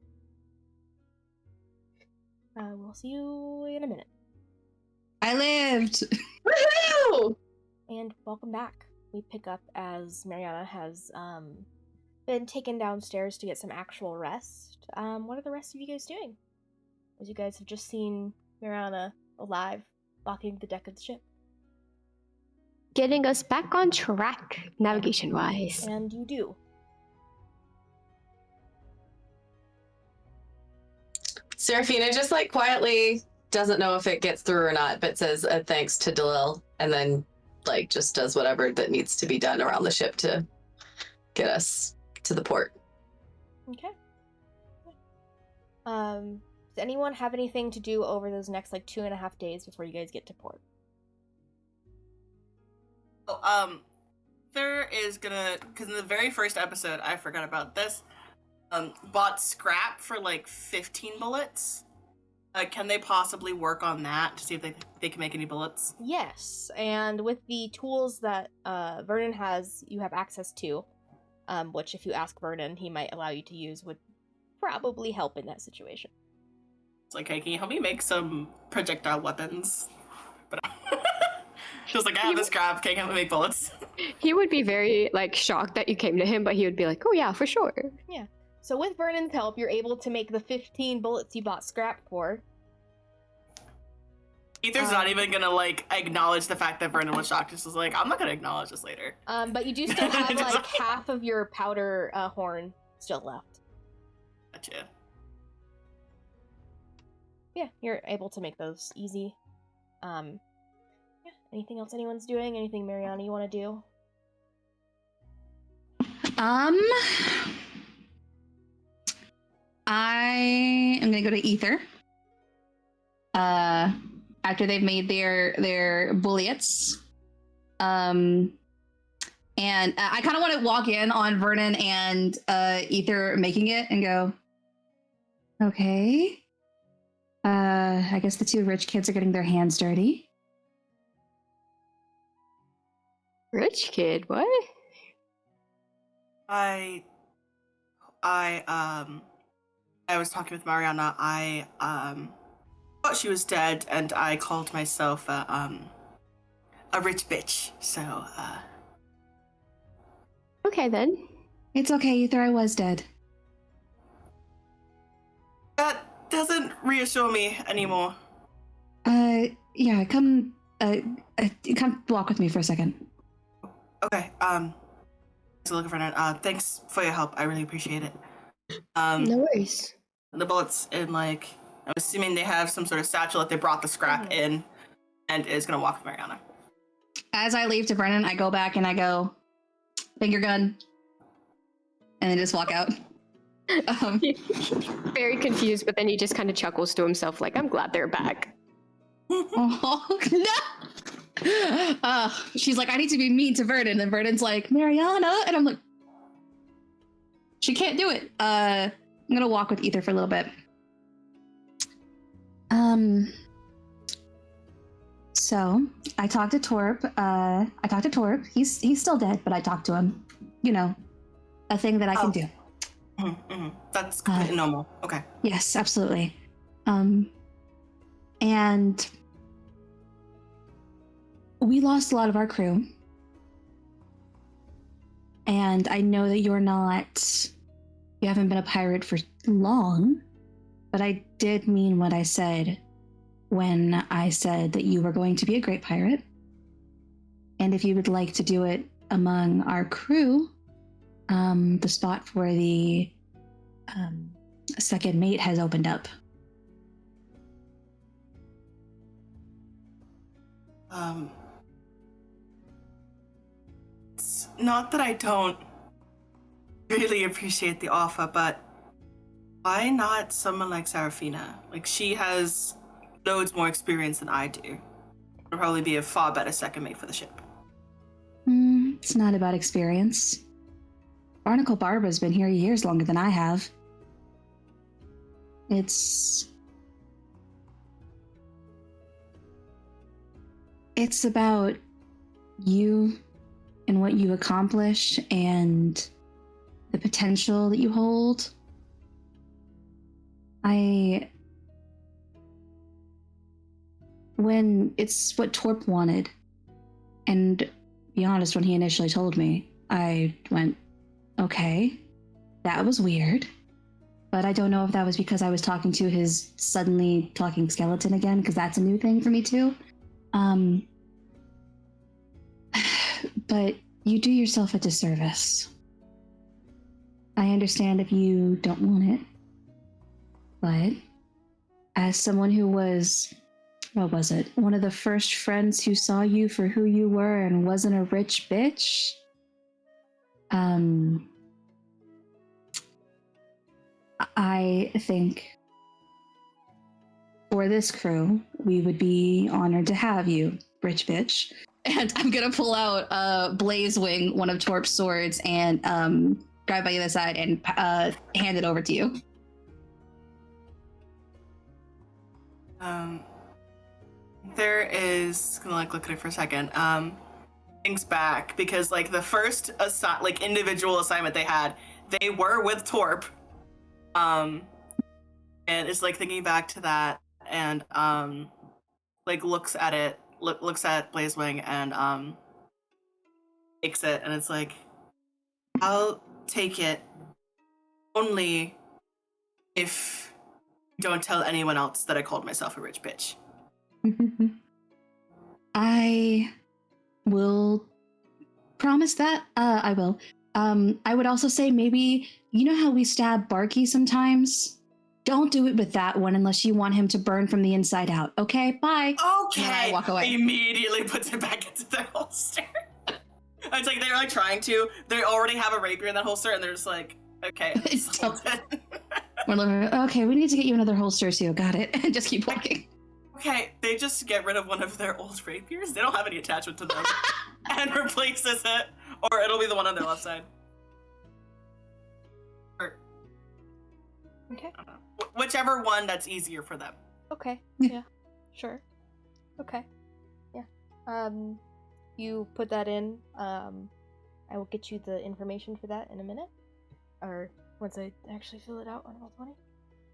We'll see you in a minute. I lived! Woohoo! And welcome back. We pick up as Marianna has been taken downstairs to get some actual rest. What are the rest of you guys doing? As you guys have just seen Marianna alive, walking the deck of the ship. Getting us back on track, navigation-wise. And you do. Seraphina just like quietly doesn't know if it gets through or not, but says thanks to Dalil, and then like just does whatever that needs to be done around the ship to get us to the port. Okay. Does anyone have anything to do over those next, like, 2.5 days before you guys get to port? There is gonna, because in the very first episode, I forgot about this, bought scrap for like 15 bullets. Can they possibly work on that to see if they can make any bullets? Yes, and with the tools that Vernon has, you have access to, which if you ask Vernon, he might allow you to use, would probably help in that situation. It's like, hey, can you help me make some projectile weapons? But just like, I have this scrap, can you help me make bullets? He would be very, like, shocked that you came to him, but he would be like, oh yeah, for sure. Yeah. So with Vernon's help, you're able to make the 15 bullets you bought scrap for. Ether's not even gonna, like, acknowledge the fact that Vernon was shocked. Just was like, I'm not gonna acknowledge this later. But you do still have, like, half of your powder horn still left. Gotcha. Yeah, you're able to make those easy. Yeah. Anything else anyone's doing? Anything, Marianna, you want to do? I am gonna go to Ether. After they've made their bullets. And I kind of want to walk in on Vernon and Ether making it and go, okay. I guess the two rich kids are getting their hands dirty. Rich kid, what? I was talking with Marianna. I thought she was dead, and I called myself a rich bitch. So Okay then. It's okay, Ether, I was dead. that doesn't reassure me anymore. Yeah, come walk with me for a second. Okay. So looking for that. Thanks for your help. I really appreciate it. No worries. The bullets in, like, I'm assuming they have some sort of satchel that they brought the scrap in, and is gonna walk with Marianna. As I leave to Brennan, I go back and I go, finger gun, and then just walk out. Very confused, but then he just kind of chuckles to himself, like, I'm glad they're back. Oh, no! She's like, I need to be mean to Vernon, and Vernon's like, Marianna, and I'm like, she can't do it. I'm gonna walk with Ether for a So I talked to Torp. He's still dead, but I talked to him. You know, a thing that I can do. That's completely normal. Okay. Yes, absolutely. And we lost a lot of our crew. And I know that you haven't been a pirate for long, but I did mean what I said when I said that you were going to be a great pirate. And if you would like to do it among our crew, the spot for the second mate has opened up. It's not that I don't really appreciate the offer, but why not someone like Serafina? Like, she has loads more experience than I do. Would probably be a far better second mate for the ship. It's not about experience. Barnacle Barbara's been here years longer than I have. It's about you and what you accomplish and the potential that you hold. When it's what Torp wanted, and to be honest, when he initially told me, I went, okay, that was weird. But I don't know if that was because I was talking to his suddenly talking skeleton again, because that's a new thing for me too. But you do yourself a disservice. I understand if you don't want it. But as someone who was, what was it? One of the first friends who saw you for who you were and wasn't a rich bitch. I think for this crew, we would be honored to have you, rich bitch. And I'm gonna pull out Blaze Wing, one of Torp's swords, and grab by the other side and hand it over to you. There is gonna look at it for a second. Thinks back because the first individual assignment they had, they were with Torp. And it's thinking back to that and looks at it, looks at Blazewing and takes it, and it's I'll take it only if you don't tell anyone else that I called myself a rich bitch. I will promise that. I will. I would also say maybe, you know how we stab Barky sometimes? Don't do it with that one unless you want him to burn from the inside out. Okay, bye. Okay. And I walk away. Immediately puts it back into their holster. It's they're trying to. They already have a rapier in that holster, and they're just okay. Okay, we need to get you another holster too. Got it. Just keep walking. Okay, they just get rid of one of their old rapiers. They don't have any attachment to them, and replaces it, or it'll be the one on their left side. Okay. Whichever one that's easier for them. Okay. Yeah. Sure. Okay. Yeah. You put that in. I will get you the information for that in a minute, or once I actually fill it out on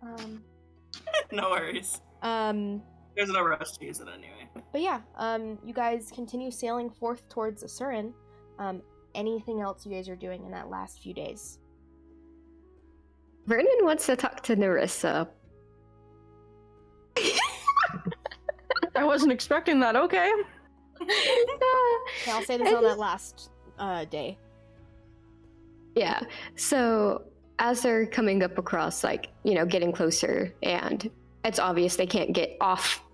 Roll20. No worries. There's no rush to use it anyway. But yeah. You guys continue sailing forth towards Asurin. Anything else you guys are doing in that last few days? Vernon wants to talk to Narissa. I wasn't expecting that. Okay. Okay, I'll say this on that last day. Yeah. So as they're coming up across, getting closer, and it's obvious they can't get off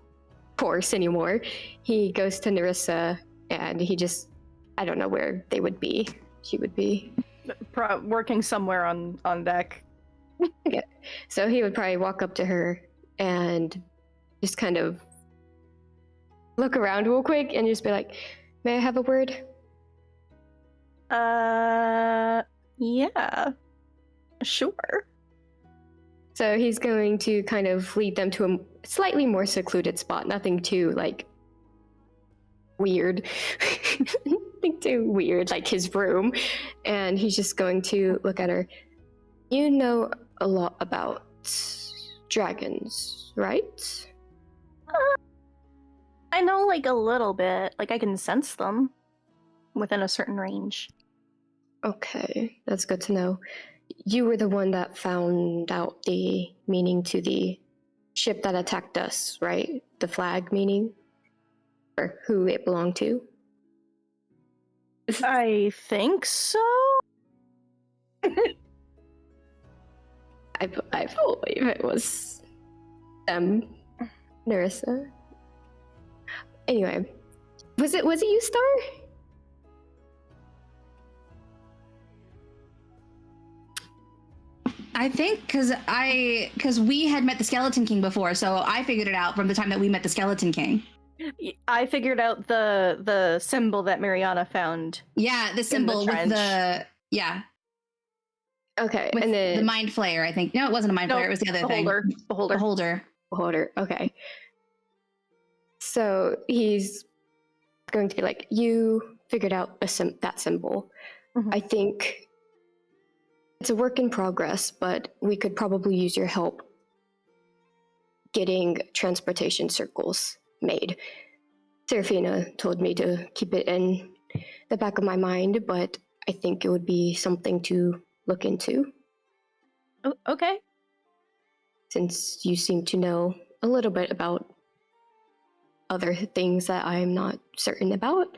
course anymore, he goes to Narissa, and I don't know where they would be. She would be working somewhere on deck. Yeah. So he would probably walk up to her and just kind of look around real quick and just be like, "May I have a word?" Yeah. Sure. So he's going to kind of lead them to a slightly more secluded spot, nothing too weird. Too weird, like his room. And he's just going to look at her. You know a lot about dragons, right? I know like a little bit. Like I can sense them within a certain range. Okay, that's good to know. You were the one that found out the meaning to the ship that attacked us, right? The flag meaning? Or who it belonged to? I think so. I believe it was them, Nerissa. Anyway, was it you, Star? I think because we had met the Skeleton King before, so I figured it out from the time that we met the Skeleton King. I figured out the symbol that Marianna found. Yeah, the symbol with the Okay, with and then the mind flayer. I think no, it wasn't a mind flayer. It was the other thing. The holder. The holder. Holder. Okay. So he's going to be like, you figured out that symbol. Mhm. I think it's a work in progress, but we could probably use your help getting transportation circles made. Serafina told me to keep it in the back of my mind, but I think it would be something to look into. Oh, okay. Since you seem to know a little bit about other things that I'm not certain about.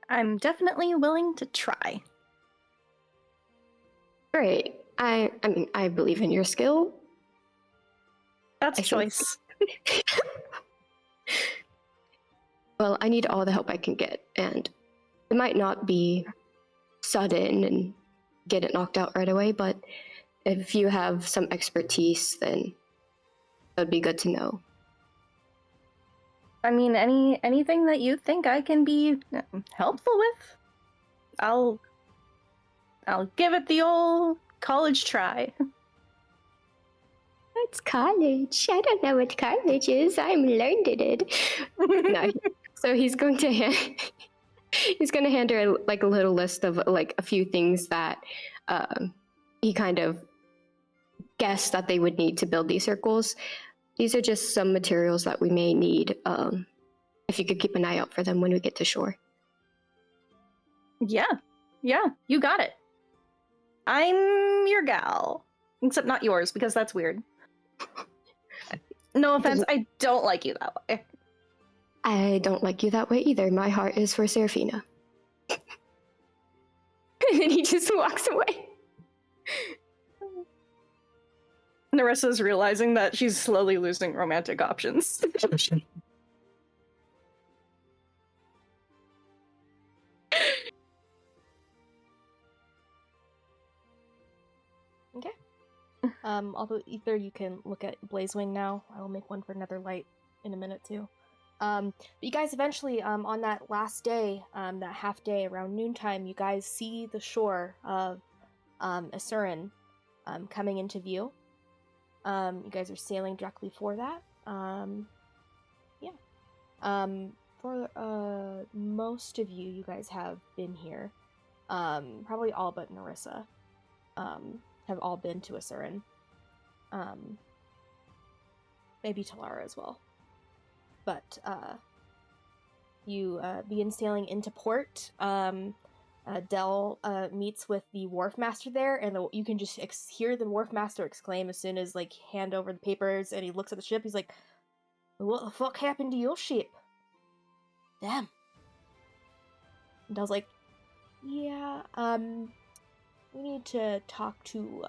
I'm definitely willing to try. Great. I mean, I believe in your skill. That's I a think- choice. Well, I need all the help I can get, and it might not be sudden and get it knocked out right away, but if you have some expertise, then that would be good to know. I mean, anything that you think I can be helpful with, I'll give it the old college try. It's college. I don't know what college is. I'm learned in it. No. So he's going to hand her like a little list of like a few things that he kind of guessed that they would need to build these circles. These are just some materials that we may need. If you could keep an eye out for them when we get to shore. Yeah, you got it. I'm your gal. Except not yours, because that's weird. No offense, I don't like you that way. I don't like you that way either. My heart is for Serafina. And then he just walks away. Nerissa's realizing that she's slowly losing romantic options. Okay. Although either you can look at Blazewing now. I will make one for another light in a minute too. But you guys eventually, on that last day, that half day around noontime, you guys see the shore of Asuran coming into view. You guys are sailing directly for that. For most of you guys have been here. Probably all but Nerissa. Have all been to Asuran. Maybe Talara as well. But you begin sailing into port. Dell meets with the wharf master there, and you can just hear the wharf master exclaim as soon as like hand over the papers, and he looks at the ship. He's like, "What the fuck happened to your ship?" Damn. And Dell's like, "Yeah, we need to talk to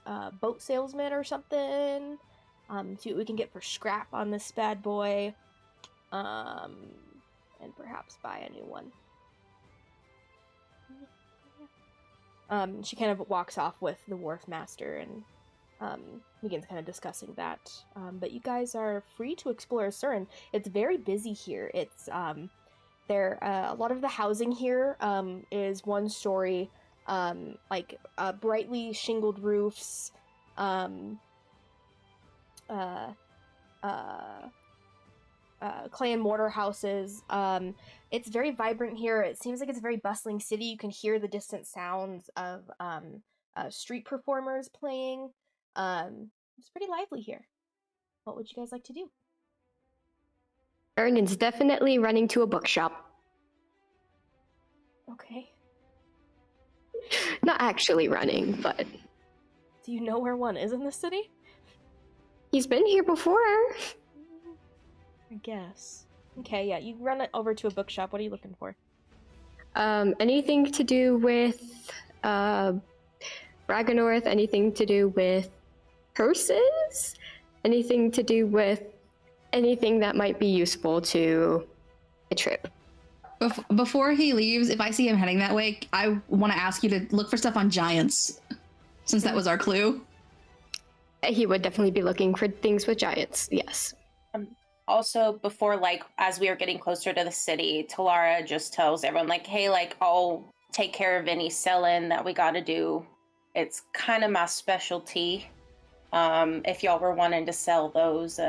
a boat salesman or something. See what we can get for scrap on this bad boy. And perhaps buy a new one." She kind of walks off with the wharf master and begins kind of discussing that. But you guys are free to explore Asuran. It's very busy here. It's a lot of the housing here is one story, brightly shingled roofs, clay and mortar houses. It's very vibrant here. It seems like it's a very bustling city. You can hear the distant sounds of street performers playing. It's pretty lively here. What would you guys like to do? Vernon's definitely running to a bookshop. Okay. Not actually running, but Do you know where one is in the city? he's been here before. I guess. Okay, yeah, you run it over to a bookshop. What are you looking for? Anything to do with Raganorth? Anything to do with purses? Anything to do with anything that might be useful to a trip? Before he leaves, if I see him heading that way, I want to ask you to look for stuff on giants, since that was our clue. He would definitely be looking for things with giants, yes. Also, before, like, as we are getting closer to the city, Talara just tells everyone, like, hey, like, I'll take care of any selling that we gotta do. It's kind of my specialty. If y'all were wanting to sell those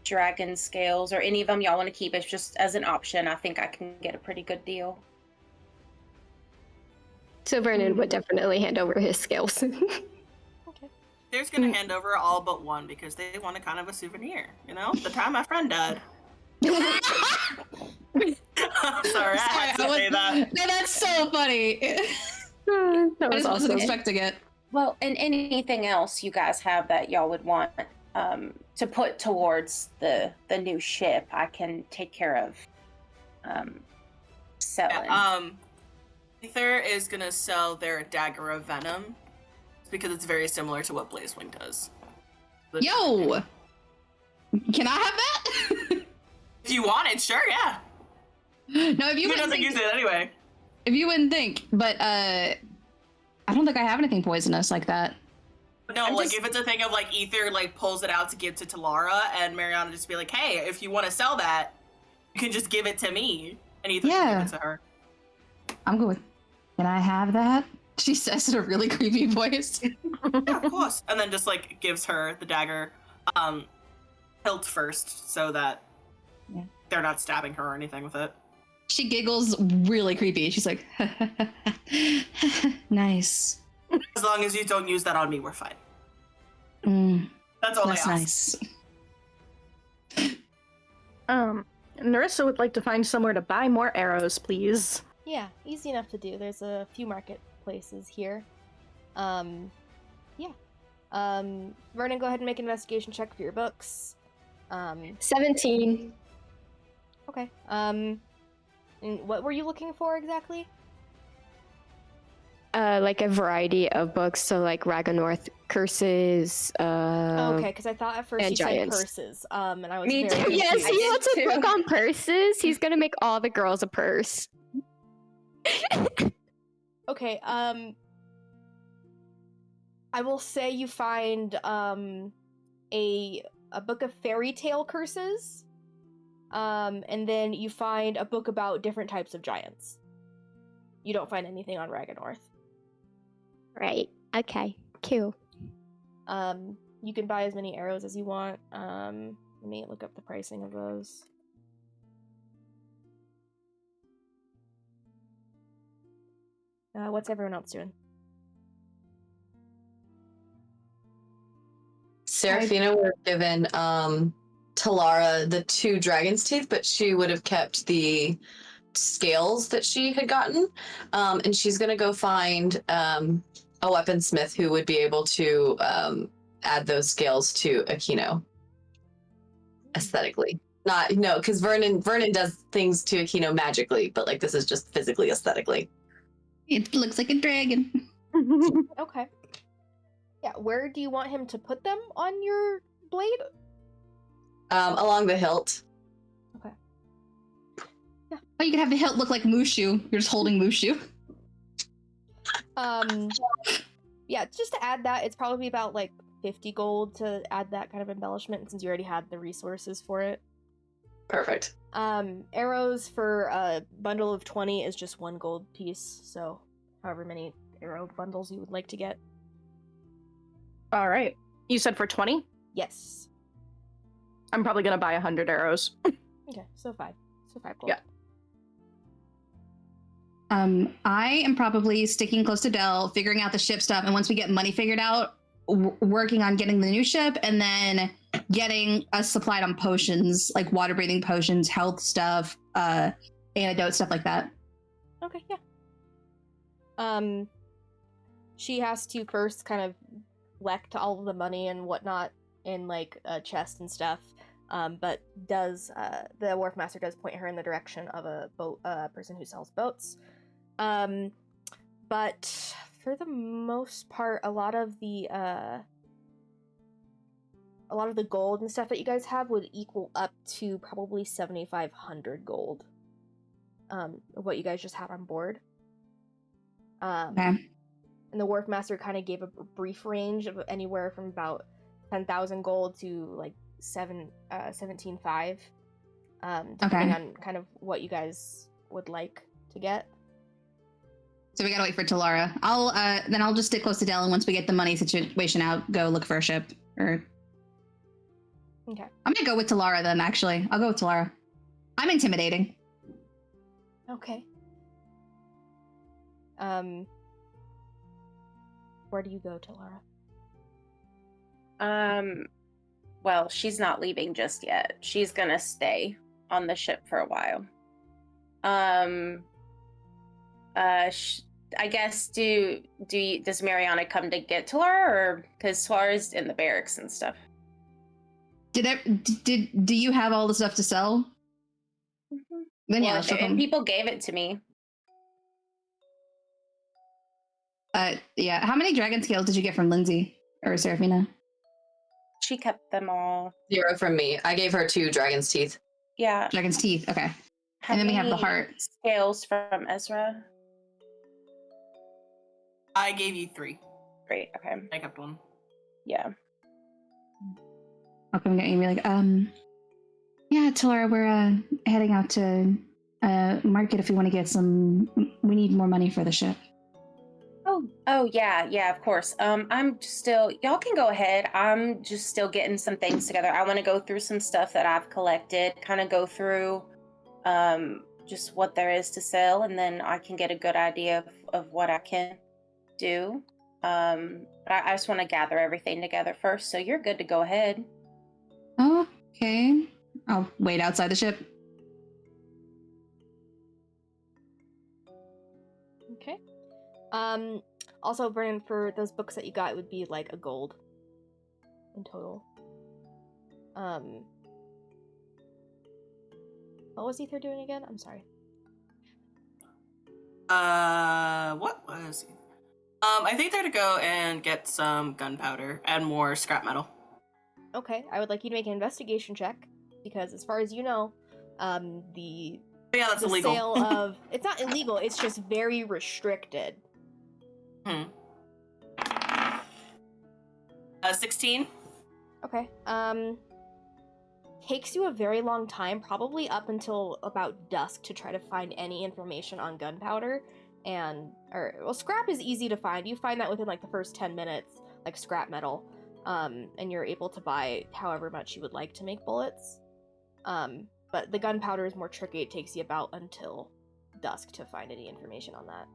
dragon scales or any of them y'all want to keep, it's just as an option. I think I can get a pretty good deal. So Vernon would definitely hand over his scales. Okay. There's gonna hand over all but one because they want a kind of a souvenir. You know, the time my friend died. I'm sorry, I had to say that. No, that's so funny. That I was just wasn't awesome. expecting it. Well, and anything else you guys have that y'all would want to put towards the new ship, I can take care of selling. Ether is gonna sell their dagger of venom because it's very similar to what Blazewing does. Yo! Can I have that? If you want it, sure, yeah. No, if you Who wouldn't doesn't think, use it anyway? if you wouldn't think, but I don't think I have anything poisonous like that. No, I'm like just- if it's a thing of like Ether like pulls it out to give to Talara and Marianna just be like, hey, if you want to sell that, you can just give it to me. And Ether can Yeah. give it to her. I'm good with. Can I have that? She says in a really creepy voice. Yeah, of course. And then just like gives her the dagger hilt first so that Yeah. they're not stabbing her or anything with it. She giggles really creepy. She's like, nice. As long as you don't use that on me, we're fine. That's all That's I ask. nice. Narissa would like to find somewhere to buy more arrows, please. Yeah, easy enough to do. There's a few marketplaces here. Yeah. Vernon, go ahead and make an investigation check for your books. 17. Okay. And what were you looking for exactly? Like a variety of books, so like Raganorth curses. Okay, because I thought at first and you giants. said purses. And I was Me very too. Yes, confused. he did wants a too. book on purses. He's gonna make all the girls a purse. Okay, I will say you find a book of fairy tale curses. And then you find a book about different types of giants. You don't find anything on Raganorth. Right. Okay. Cool. You can buy as many arrows as you want. Let me look up the pricing of those. What's everyone else doing? Seraphina would have given Talara the 2 dragon's teeth, but she would have kept the scales that she had gotten. And she's going to go find a weaponsmith who would be able to add those scales to Aquino aesthetically. No, because Vernon does things to Aquino magically, but like this is just physically aesthetically. It looks like a dragon. Okay. Yeah, where do you want him to put them on your blade? Along the hilt. Okay. Oh, you can have the hilt look like Mushu. You're just holding Mushu. Yeah, just to add that, it's probably about like 50 gold to add that kind of embellishment since you already had the resources for it. Perfect. Arrows for a bundle of 20 is just 1 gold piece, so however many arrow bundles you would like to get. All right. You said for 20? Yes. I'm probably gonna buy 100 arrows. Okay, so 5. So 5 gold. Yeah. I am probably sticking close to Dell, figuring out the ship stuff, and once we get money figured out, working on getting the new ship, and then getting us supplied on potions, like water-breathing potions, health stuff, antidote, stuff like that. Okay, yeah. She has to first kind of collect all of the money and whatnot in like a chest and stuff. But does the wharf master does point her in the direction of a boat person who sells boats. But for the most part, a lot of the gold and stuff that you guys have would equal up to probably 7,500 gold. Of what you guys just had on board. Okay. And the wharf master kind of gave a brief range of anywhere from about 10,000 gold to like 17,500, depending on kind of what you guys would like to get. So we gotta wait for Talara. I'll just stick close to Dell, and once we get the money situation out, go look for a ship. Or Okay. I'm gonna go with Talara then. Actually, I'll go with Talara. I'm intimidating. Okay. Where do you go, Talara? Well, she's not leaving just yet. She's gonna stay on the ship for a while. I guess does Marianna come to get Talara, or because Talara's in the barracks and stuff? Do you have all the stuff to sell? Mm-hmm. Then Well, yeah, she'll come. people gave it to me. Yeah. How many dragon scales did you get from Lindsay or Seraphina? She kept them all. 0 from me. I gave her 2 dragon's teeth. Yeah. Dragon's teeth. Okay. How And then we have the many heart. Scales from Ezra. I gave you 3. Great. Okay. I kept 1. Yeah. I'll come get you and be like, yeah, Talara, we're heading out to market if we want to get some. We need more money for the ship. Oh yeah, of course. I'm just still, y'all can go ahead. I'm just still getting some things together. I want to go through some stuff that I've collected, kind of go through just what there is to sell, and then I can get a good idea of what I can do. But I just want to gather everything together first, so you're good to go ahead. Okay. I'll wait outside the ship. Okay. Also, Vernon, for those books that you got, it would be like a gold in total. What was Ether doing again? I'm sorry. What was it? I think they're to go and get some gunpowder and more scrap metal. Okay, I would like you to make an investigation check, because as far as you know, the Yeah, that's illegal. sale of... It's not illegal, it's just very restricted. 16. Okay, takes you a very long time, probably up until about dusk, to try to find any information on gunpowder. Scrap is easy to find. You find that within like the first 10 minutes, like scrap metal. And you're able to buy however much you would like to make bullets. But the gunpowder is more tricky. It takes you about until dusk to find any information on that.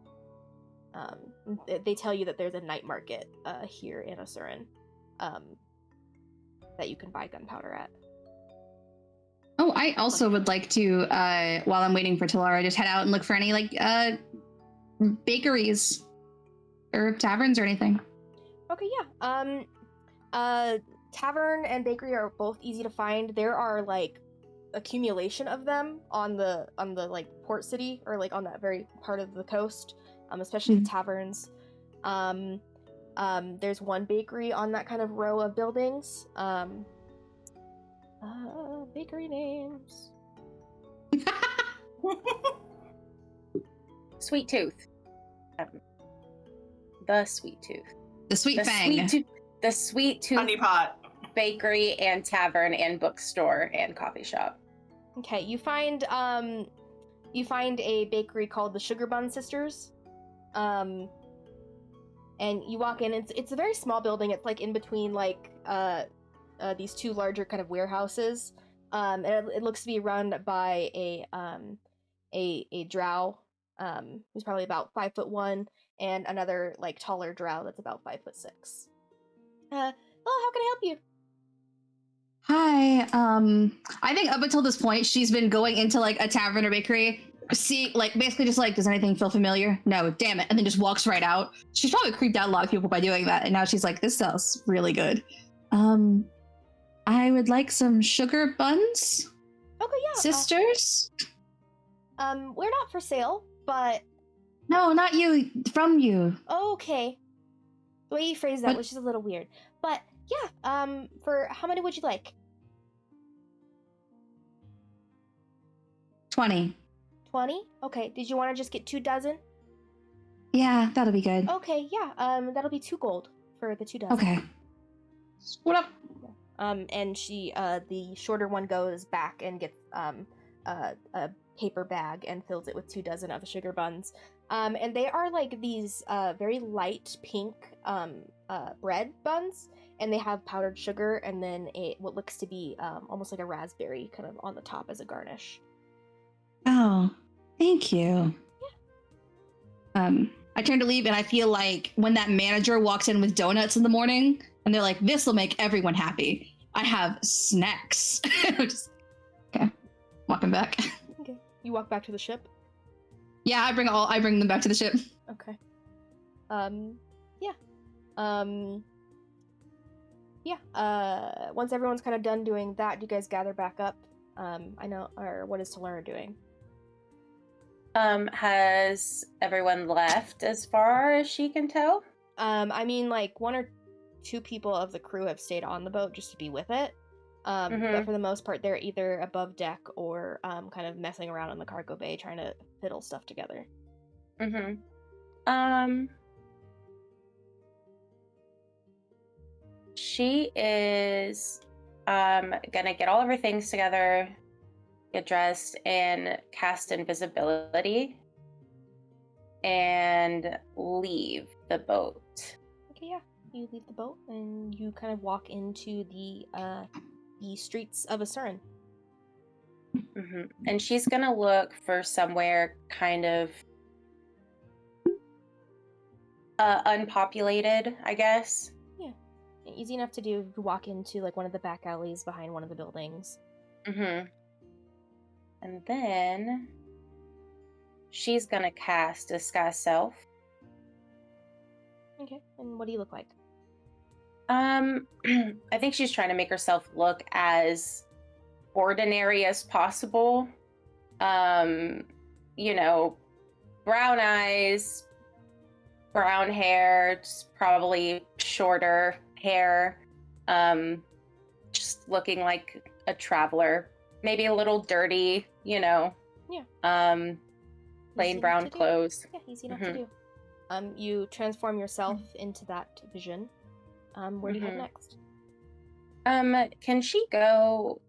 They tell you that there's a night market here in Asuran that you can buy gunpowder at. Oh, I also would like to, while I'm waiting for Talara, just head out and look for any like bakeries or taverns or anything. Okay, yeah. Tavern and bakery are both easy to find. There are like accumulation of them on the like port city, or like on that very part of the coast, especially the taverns. There's one bakery on that kind of row of buildings. Bakery names. Sweet Tooth. The Sweet Tooth. The Sweet Fang. The Sweet Tooth Honey pot. Bakery and tavern and bookstore and coffee shop. Okay, you find a bakery called the Sugar Bun Sisters. And you walk in, it's a very small building. It's like in between like these two larger kind of warehouses. And it looks to be run by a drow, who's probably about 5'1", and another like taller drow that's about 5'6". Well, how can I help you? Hi. I think up until this point, she's been going into like a tavern or bakery, basically just like, does anything feel familiar? No, damn it, and then just walks right out. She's probably creeped out a lot of people by doing that, and now she's like, this smells really good. I would like some sugar buns. Okay, yeah. Sisters? We're not for sale, but No, not you. From you. okay. The way you phrased that What? was just a little weird. But yeah, for how many would you like? 20. 20? Okay. Did you want to just get 2 dozen? Yeah, that'll be good. Okay, yeah. That'll be 2 gold for the 2 dozen. Okay. What up? And she, the shorter one goes back and gets a paper bag and fills it with 2 dozen of the sugar buns. And they are like these very light pink bread buns, and they have powdered sugar and then what looks to be almost like a raspberry kind of on the top as a garnish. Oh, thank you. Yeah. I turn to leave, and I feel like when that manager walks in with donuts in the morning, and they're like, "This will make everyone happy. I have snacks." Okay, walking back. Okay, you walk back to the ship. Yeah, I bring them back to the ship. Okay. Once everyone's kind of done doing that, do you guys gather back up? Or what is Talera doing? Has everyone left as far as she can tell? I mean, like 1 or 2 people of the crew have stayed on the boat just to be with it. But for the most part, they're either above deck or kind of messing around in the cargo bay trying to fiddle stuff together. She is gonna get all of her things together, get dressed, and cast invisibility and leave the boat. Okay, yeah. You leave the boat and you kind of walk into the streets of Asuran. And she's gonna look for somewhere kind of unpopulated, I guess. Yeah, easy enough to do. You walk into like one of the back alleys behind one of the buildings. And then she's gonna cast Disguise Self. Okay, and what do you look like? I think she's trying to make herself look as ordinary as possible. You know, brown eyes, brown hair, just probably shorter hair. Just looking like a traveler. Maybe a little dirty, you know. Yeah. Plain brown clothes. Yeah, easy enough to do. You transform yourself into that vision. Where do you head next? Can she go?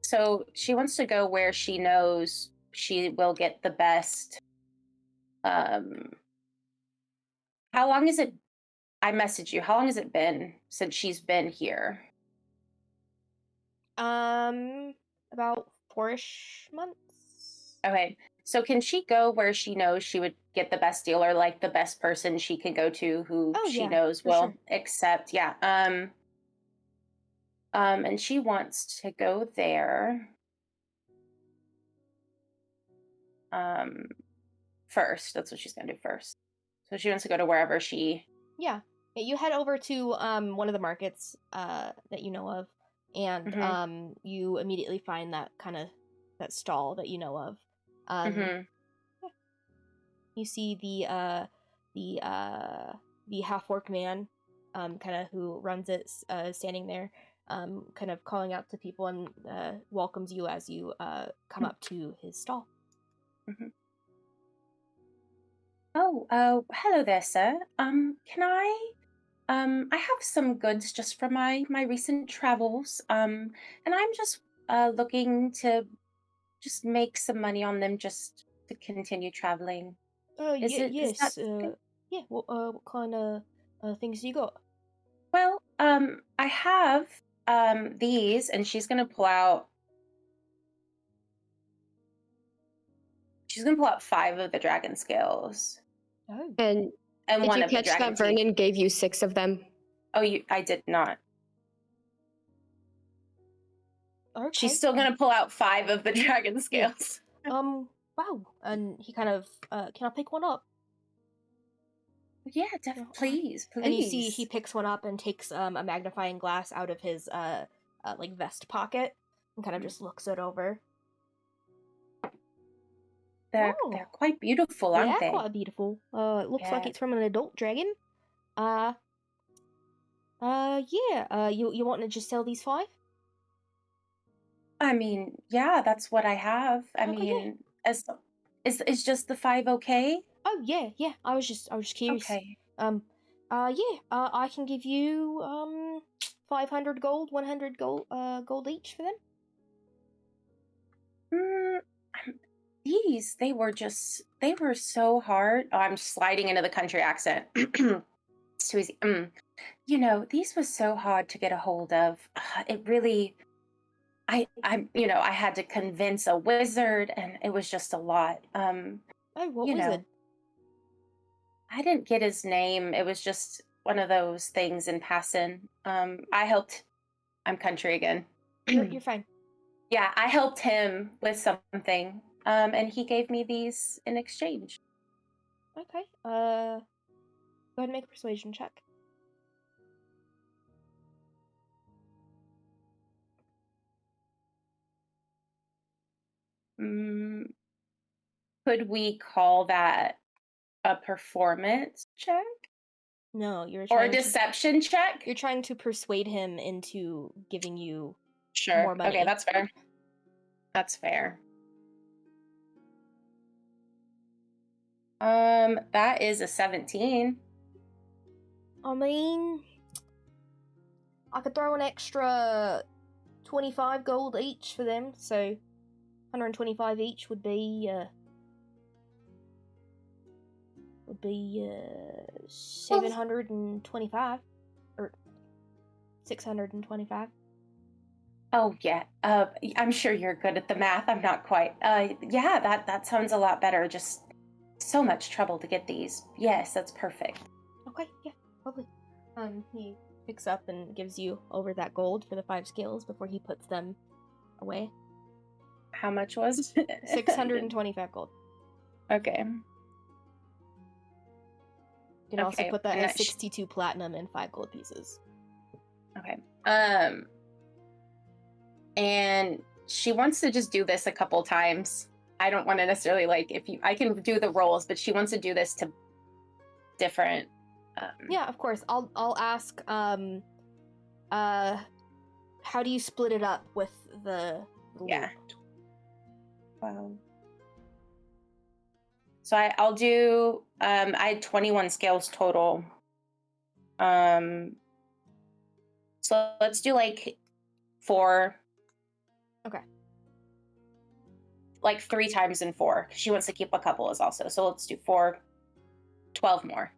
So she wants to go where she knows she will get the best. How long is it? I messaged you. How long has it been since she's been here? About 4-ish months. Okay. So can she go where she knows she would get the best deal, or like the best person she can go to who she knows will accept? Yeah. And she wants to go there. First. That's what she's gonna do first. So she wants to go to wherever she. Yeah. You head over to one of the markets that you know of, and you immediately find that that stall that you know of. Yeah. You see the half-orc man, kind of who runs it, standing there, kind of calling out to people and welcomes you as you come up to his stall. Oh, hello there, sir. Can I have some goods just from my recent travels. And I'm just looking to just make some money on them just to continue traveling. Yes. Yeah. What kind of things do you got? Well, I have these, and she's gonna pull out 5 of the dragon scales Oh. And and did one you of the catch dragon that teeth. Vernon gave you 6 of them? Oh, I did not. Okay. She's still gonna pull out 5 of the dragon scales. Wow. And he kind of, can I pick one up? Yeah, Yeah, please. And you see he picks one up and takes a magnifying glass out of his like vest pocket and kind of just looks it over. They're quite beautiful, aren't Yeah, they? quite beautiful. It looks like Yeah. it's from an adult dragon. Yeah. You want to just sell these 5? I mean, yeah, that's what I have. I Okay, yeah. mean, is just the 5 okay? Oh yeah. I was just curious. Okay. Yeah. I can give you 500 gold, 100 gold each for them. They were so hard. Oh, I'm sliding into the country accent. It's too easy. These was so hard to get a hold of. It really, I had to convince a wizard, and it was just a lot. Oh, what wizard? I didn't get his name. It was just one of those things in passing. I helped. I'm country again. You're fine. Yeah, I helped him with something. And he gave me these in exchange. Okay. Go ahead and make a persuasion check. Could we call that a performance check? No, you're Or a trying deception check? You're trying to persuade him into giving you Sure. more money. Okay, that's fair. That's fair. That is a 17. I mean, I could throw an extra 25 gold each for them, so 125 each would be 725 or 625. Oh yeah. I'm sure you're good at the math. I'm not quite. Yeah, that sounds a lot better. Just so much trouble to get these. Yes, that's perfect. Okay, yeah, lovely. He picks up and gives you over that gold for the 5 scales before he puts them away. How much was it? 625 gold. Okay. You can also Okay, put that and as that 62 platinum and 5 gold pieces. Okay. And she wants to just do this a couple times. I don't want to necessarily I can do the rolls, but she wants to do this to different. Yeah, of course. I'll ask. How do you split it up with the Yeah. Wow. So I'll do. I had 21 scales total. So let's do 4. Okay. 3 times in 4. She wants to keep a couple as also. So let's do 4. 12 more.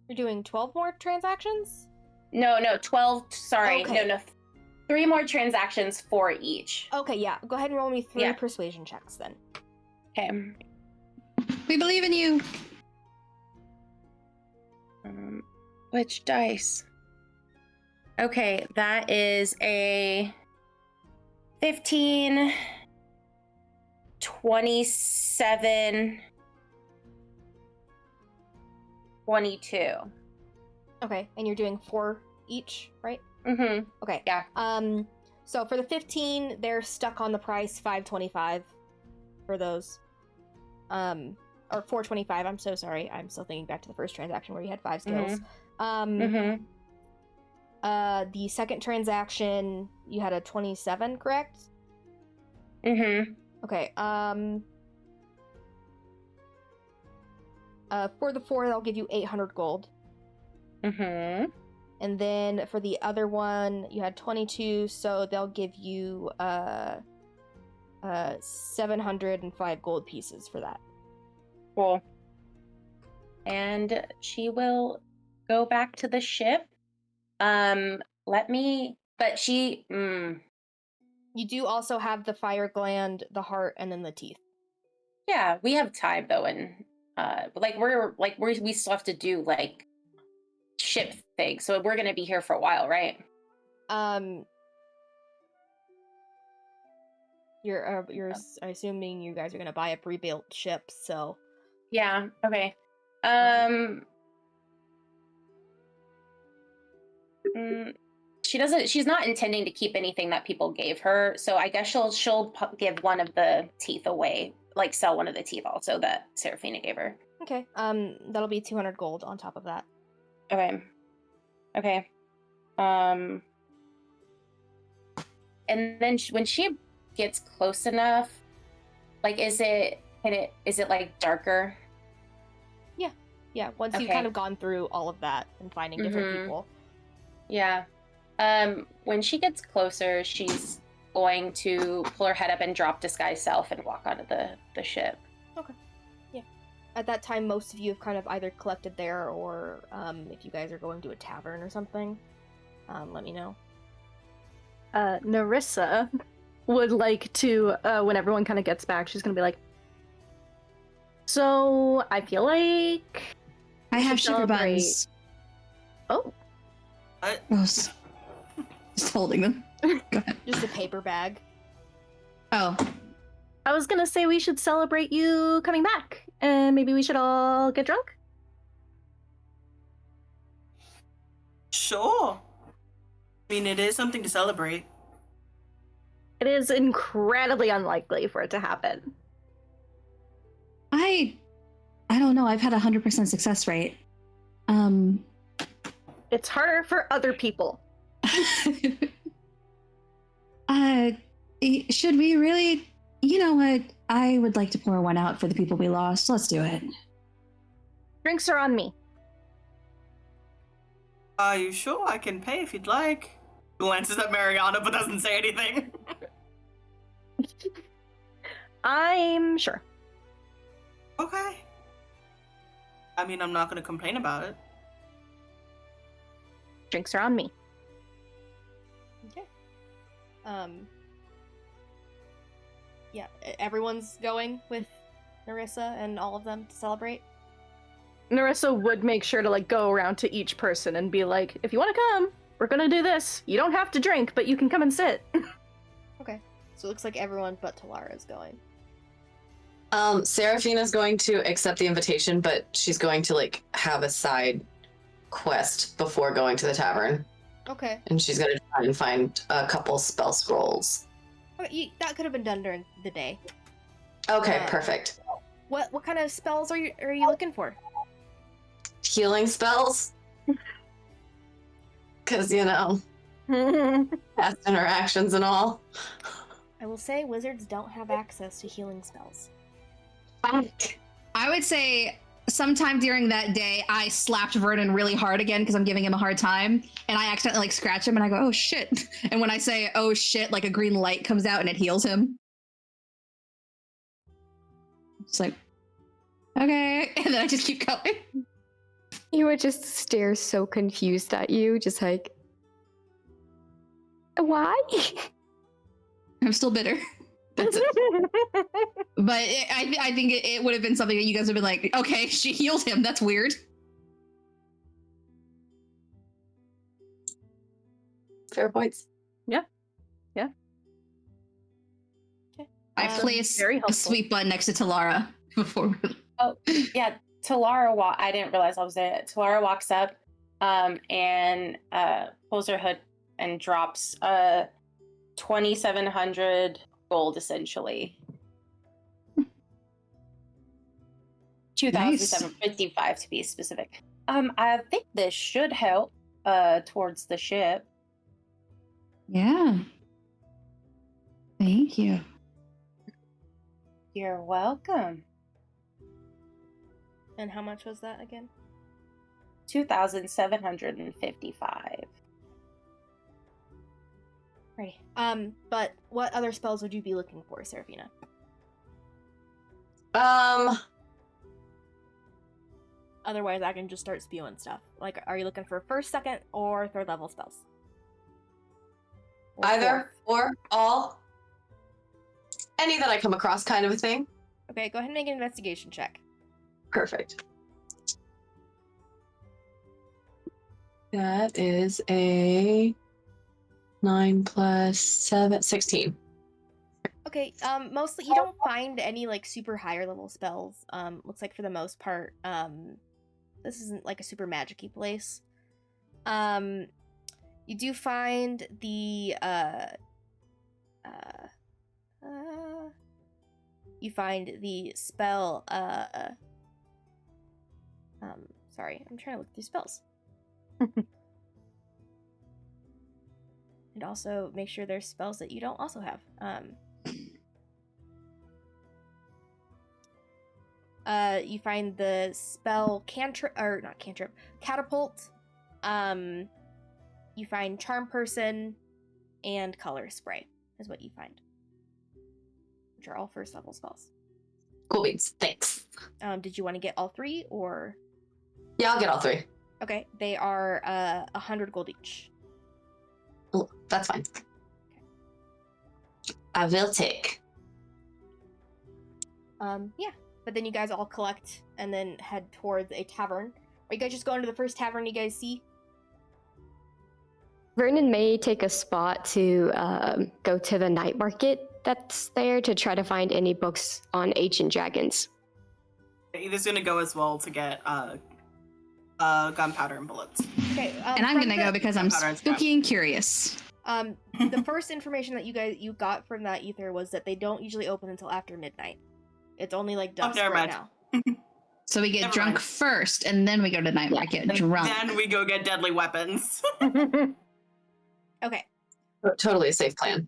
You're doing 12 more transactions? No, 12. Sorry. Okay. No. 3 more transactions for each. Okay, yeah. Go ahead and roll me 3 Yeah. persuasion checks then. Okay. We believe in you. Which dice? Okay, that is a 15, 27, 22. Okay, and you're doing 4 each, right? Mm-hmm. Okay. Yeah. So for the 15, they're stuck on the price 525 for those. Or 425, I'm so sorry. I'm still thinking back to the first transaction where you had 5 scales. Mm-hmm. The second transaction, you had a 27, correct? Mm-hmm. Okay, for the 4, they'll give you 800 gold. Mm-hmm. And then for the other one, you had 22, so they'll give you 705 gold pieces for that. Cool. And she will go back to the ship But she, You do also have the fire gland, the heart, and then the teeth. yeah, we have time though, and we still have to do like ship things, so we're gonna be here for a while, right? You're assuming you guys are gonna buy a pre-built ship, so Yeah. Okay. She's not intending to keep anything that people gave her, so I guess she'll give one of the teeth away, like sell one of the teeth also that Serafina gave her. okay. That'll be 200 gold on top of that. Okay. And then when she gets close enough, like, is it like darker? Yeah. Once you've Okay. kind of gone through all of that and finding different people. Yeah. When she gets closer, she's going to pull her head up and drop disguise self and walk onto the ship. Okay. Yeah. At that time, most of you have kind of either collected there, or if you guys are going to a tavern or something, let me know. Narissa would like to, when everyone kind of gets back, she's gonna be like, so I feel like I we have should sugar celebrate- buns. Oh, What? Gross. Just holding them. Go ahead. Just a paper bag. Oh, I was gonna say we should celebrate you coming back, and maybe we should all get drunk. Sure. I mean, it is something to celebrate. It is incredibly unlikely for it to happen. I don't know. I've had 100% success rate. It's harder for other people. Should we really? You know what? I would like to pour one out for the people we lost. Let's do it. Drinks are on me. Are you sure? I can pay if you'd like. Glances at Marianna but doesn't say anything. I'm sure. Okay. I mean, I'm not going to complain about it. Drinks are on me. Okay. Yeah, everyone's going with Narissa and all of them to celebrate. Narissa would make sure to like go around to each person and be like, if you want to come, we're gonna do this. You don't have to drink, but you can come and sit. Okay. So it looks like everyone but Talara is going. Serafina's going to accept the invitation, but she's going to like have a side quest before going to the tavern, Okay. and she's going to try and find a couple spell scrolls. Okay, that could have been done during the day. Okay, Yeah. perfect. What kind of spells are you looking for? Healing spells, because past interactions and all. I will say wizards don't have access to healing spells. Fuck. I would say sometime during that day, I slapped Vernon really hard again because I'm giving him a hard time, and I accidentally like scratch him, and I go, "Oh shit!" And when I say "Oh shit," like a green light comes out and it heals him. It's like, okay, and then I just keep going. He would just stare so confused at you, just like, why? I'm still bitter. That's it. But I think it would have been something that you guys would have been like, okay, she healed him. That's weird. Fair points. I Um, placed very a helpful. sweet button next to Talara before. Oh, yeah. I didn't realize I was there. Talara walks up and pulls her hood and drops 2,700 gold, essentially. 2,755 to be specific. I think this should help towards the ship. Yeah. Thank you. You're welcome. And how much was that again? 2,755. Right. But what other spells would you be looking for, Serafina? Otherwise, I can just start spewing stuff. Like, are you looking for first, second, or third level spells? Or Either fourth? or all. Any that I come across, kind of a thing. Okay, go ahead and make an investigation check. Perfect. That is a 9 plus 7, 16. Okay, mostly you don't find any like super higher level spells. Looks like for the most part, this isn't like a super magic-y place. You do find the you find the spell sorry, I'm trying to look through spells. And also make sure there's spells that you don't also have. You find the spell catapult. You find charm person and color spray is what you find, which are all first level spells. Cool beans. Thanks. Did you want to get all three or? Yeah, I'll get all 3. Okay, they are 100 gold each. Oh, that's fine. I will take. Yeah. But then you guys all collect and then head towards a tavern. Are you guys just going to the first tavern you guys see? Vernon may take a spot to go to the night market that's there to try to find any books on ancient dragons. Either's gonna go as well to get gunpowder and bullets. Okay. And I'm gonna go because I'm Gunpowder and spooky and curious. The first information that you got from that ether was that they don't usually open until after midnight. It's only like dusk never right mind. now. So we get Never drunk mind. first, and then we go to night market drunk. Then we go get deadly weapons. Okay. Totally a safe plan.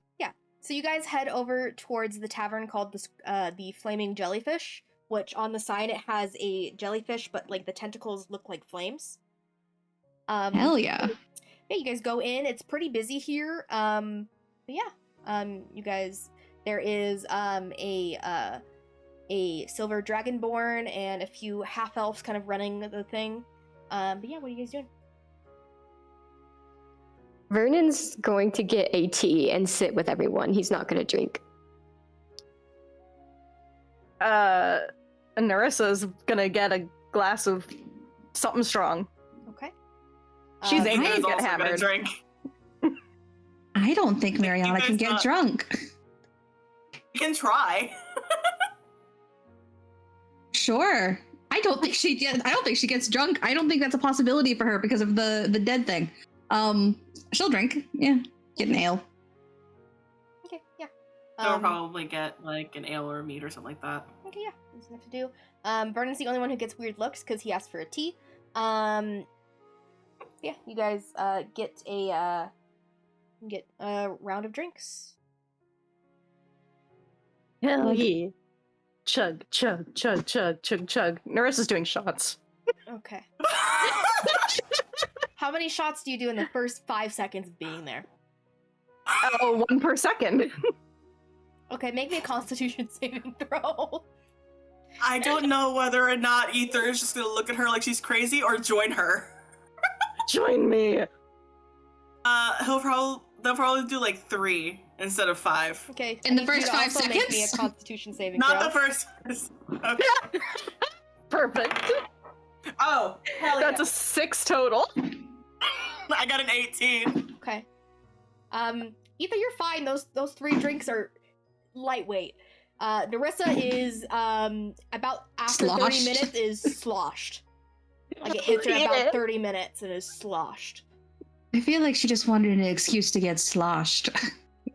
So you guys head over towards the tavern called the Flaming Jellyfish, which on the sign it has a jellyfish, but like the tentacles look like flames. Hell yeah. Yeah, you guys go in. It's pretty busy here. But yeah, you guys, there is a silver dragonborn and a few half elves kind of running the thing. But yeah, what are you guys doing? Vernon's going to get a tea and sit with everyone. He's not going to drink. Narissa's gonna get a glass of something strong. Okay. She's Nathan angry is to get also gonna hammered. drink. I don't think Marianna guys can get not- drunk. You can try. Sure. I don't think she gets drunk. I don't think that's a possibility for her because of the dead thing. She'll drink. Yeah. Get an ale. Okay, yeah. They'll probably get like an ale or a meat or something like that. Okay, yeah. There's enough to do. Vernon's the only one who gets weird looks because he asked for a tea. Yeah, you guys get a round of drinks. Hell yeah. Chug, chug, chug, chug, chug, chug. Narissa's doing shots. Okay. How many shots do you do in the first 5 seconds of being there? Oh, 1 per second. Okay, make me a Constitution saving throw. I don't know whether or not Ether is just gonna look at her like she's crazy or join her. Join me. They'll probably do like 3 instead of 5. Okay. In I the need you first to 5 also Make me a seconds? Constitution saving Not throw. the first. Okay. Perfect. Oh, hell That's yeah. a 6 total. I got an 18. Okay. Ether, you're fine. Those 3 drinks are lightweight. Narissa is about after 30 Sloshed. minutes is sloshed. Like it hits her about 30 minutes and is sloshed. I feel like she just wanted an excuse to get sloshed.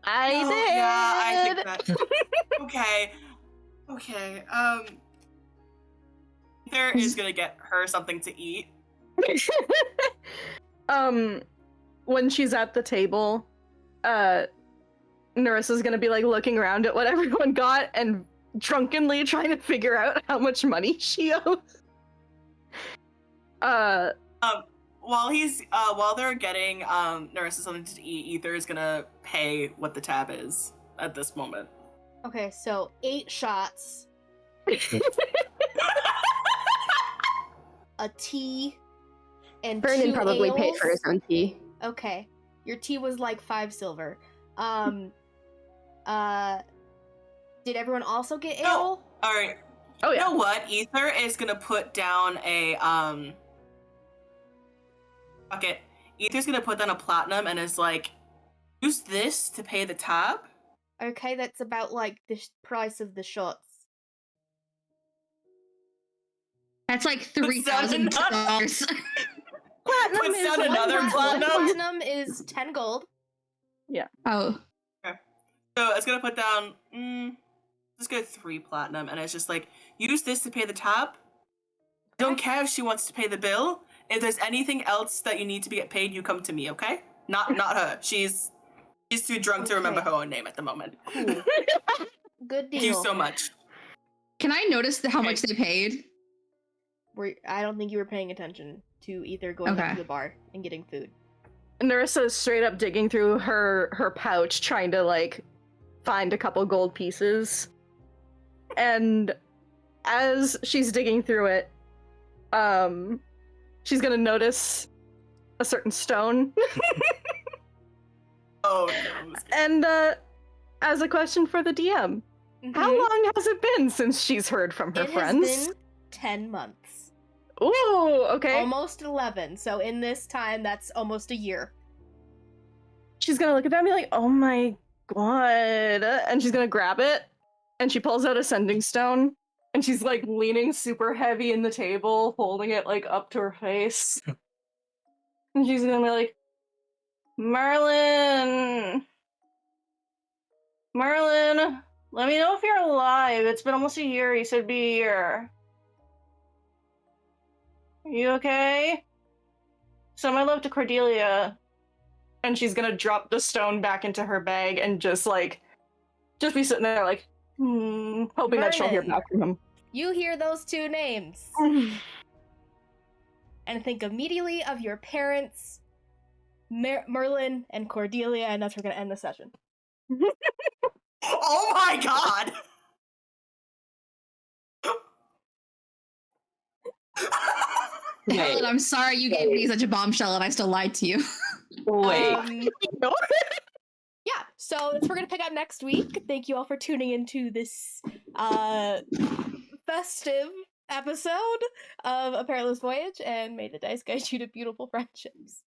I Oh, did. yeah, I think that. Okay. Ether is gonna get her something to eat. When she's at the table, Narissa's gonna be like looking around at what everyone got and drunkenly trying to figure out how much money she owes. While they're getting Narissa something to eat, Ether is gonna pay what the tab is at this moment. Okay, so 8 shots a tea, and Vernon 2 probably paid ales. for his own tea. Okay. Your tea was like 5 silver. Did everyone also get ale? Oh, all right. Oh You yeah. know what? Ether is gonna put down a Fuck it. Ether's gonna put down a platinum and is like, use this to pay the tab. Okay, that's about like the price of the shots. That's like Puts down $3,000. Platinum Puts is down one another platinum. Platinum is 10 gold. Oh, So it's gonna put down let's go 3 platinum, and it's just like, use this to pay the tab. Don't care if she wants to pay the bill. If there's anything else that you need to get paid, you come to me, okay? Not her. She's too drunk to remember Okay. her own name at the moment. Cool. Good deal. Thank you so much. can I notice how much they paid? I don't think you were paying attention to either going up Okay. to the bar and getting food. Narissa is straight up digging through her pouch, trying to like find a couple gold pieces. And as she's digging through it, she's gonna notice a certain stone. Oh no. And as a question for the DM, how Mhm. long has it been since she's heard from her It friends? has been 10 months. Ooh, okay. Almost 11. So in this time, that's almost a year. She's gonna look at that and be like, oh my god. And she's gonna grab it, and she pulls out a sending stone, and she's like leaning super heavy in the table, holding it like up to her face. And she's gonna be like, Merlin, let me know if you're alive. It's been almost a year. You said it'd be a year. Are you okay? Send my love to Cordelia. And she's gonna drop the stone back into her bag and just be sitting there like, hoping that she'll hear Vernon. back from him. You hear those 2 names and think immediately of your parents, Merlin and Cordelia, and that's where we're going to end the session. Oh my god! Helen, I'm sorry you gave me such a bombshell and I still lied to you. Wait. Yeah, so that's what we're going to pick up next week. Thank you all for tuning into this festive episode of A Parlous Voyage, and may the dice guide you to beautiful friendships.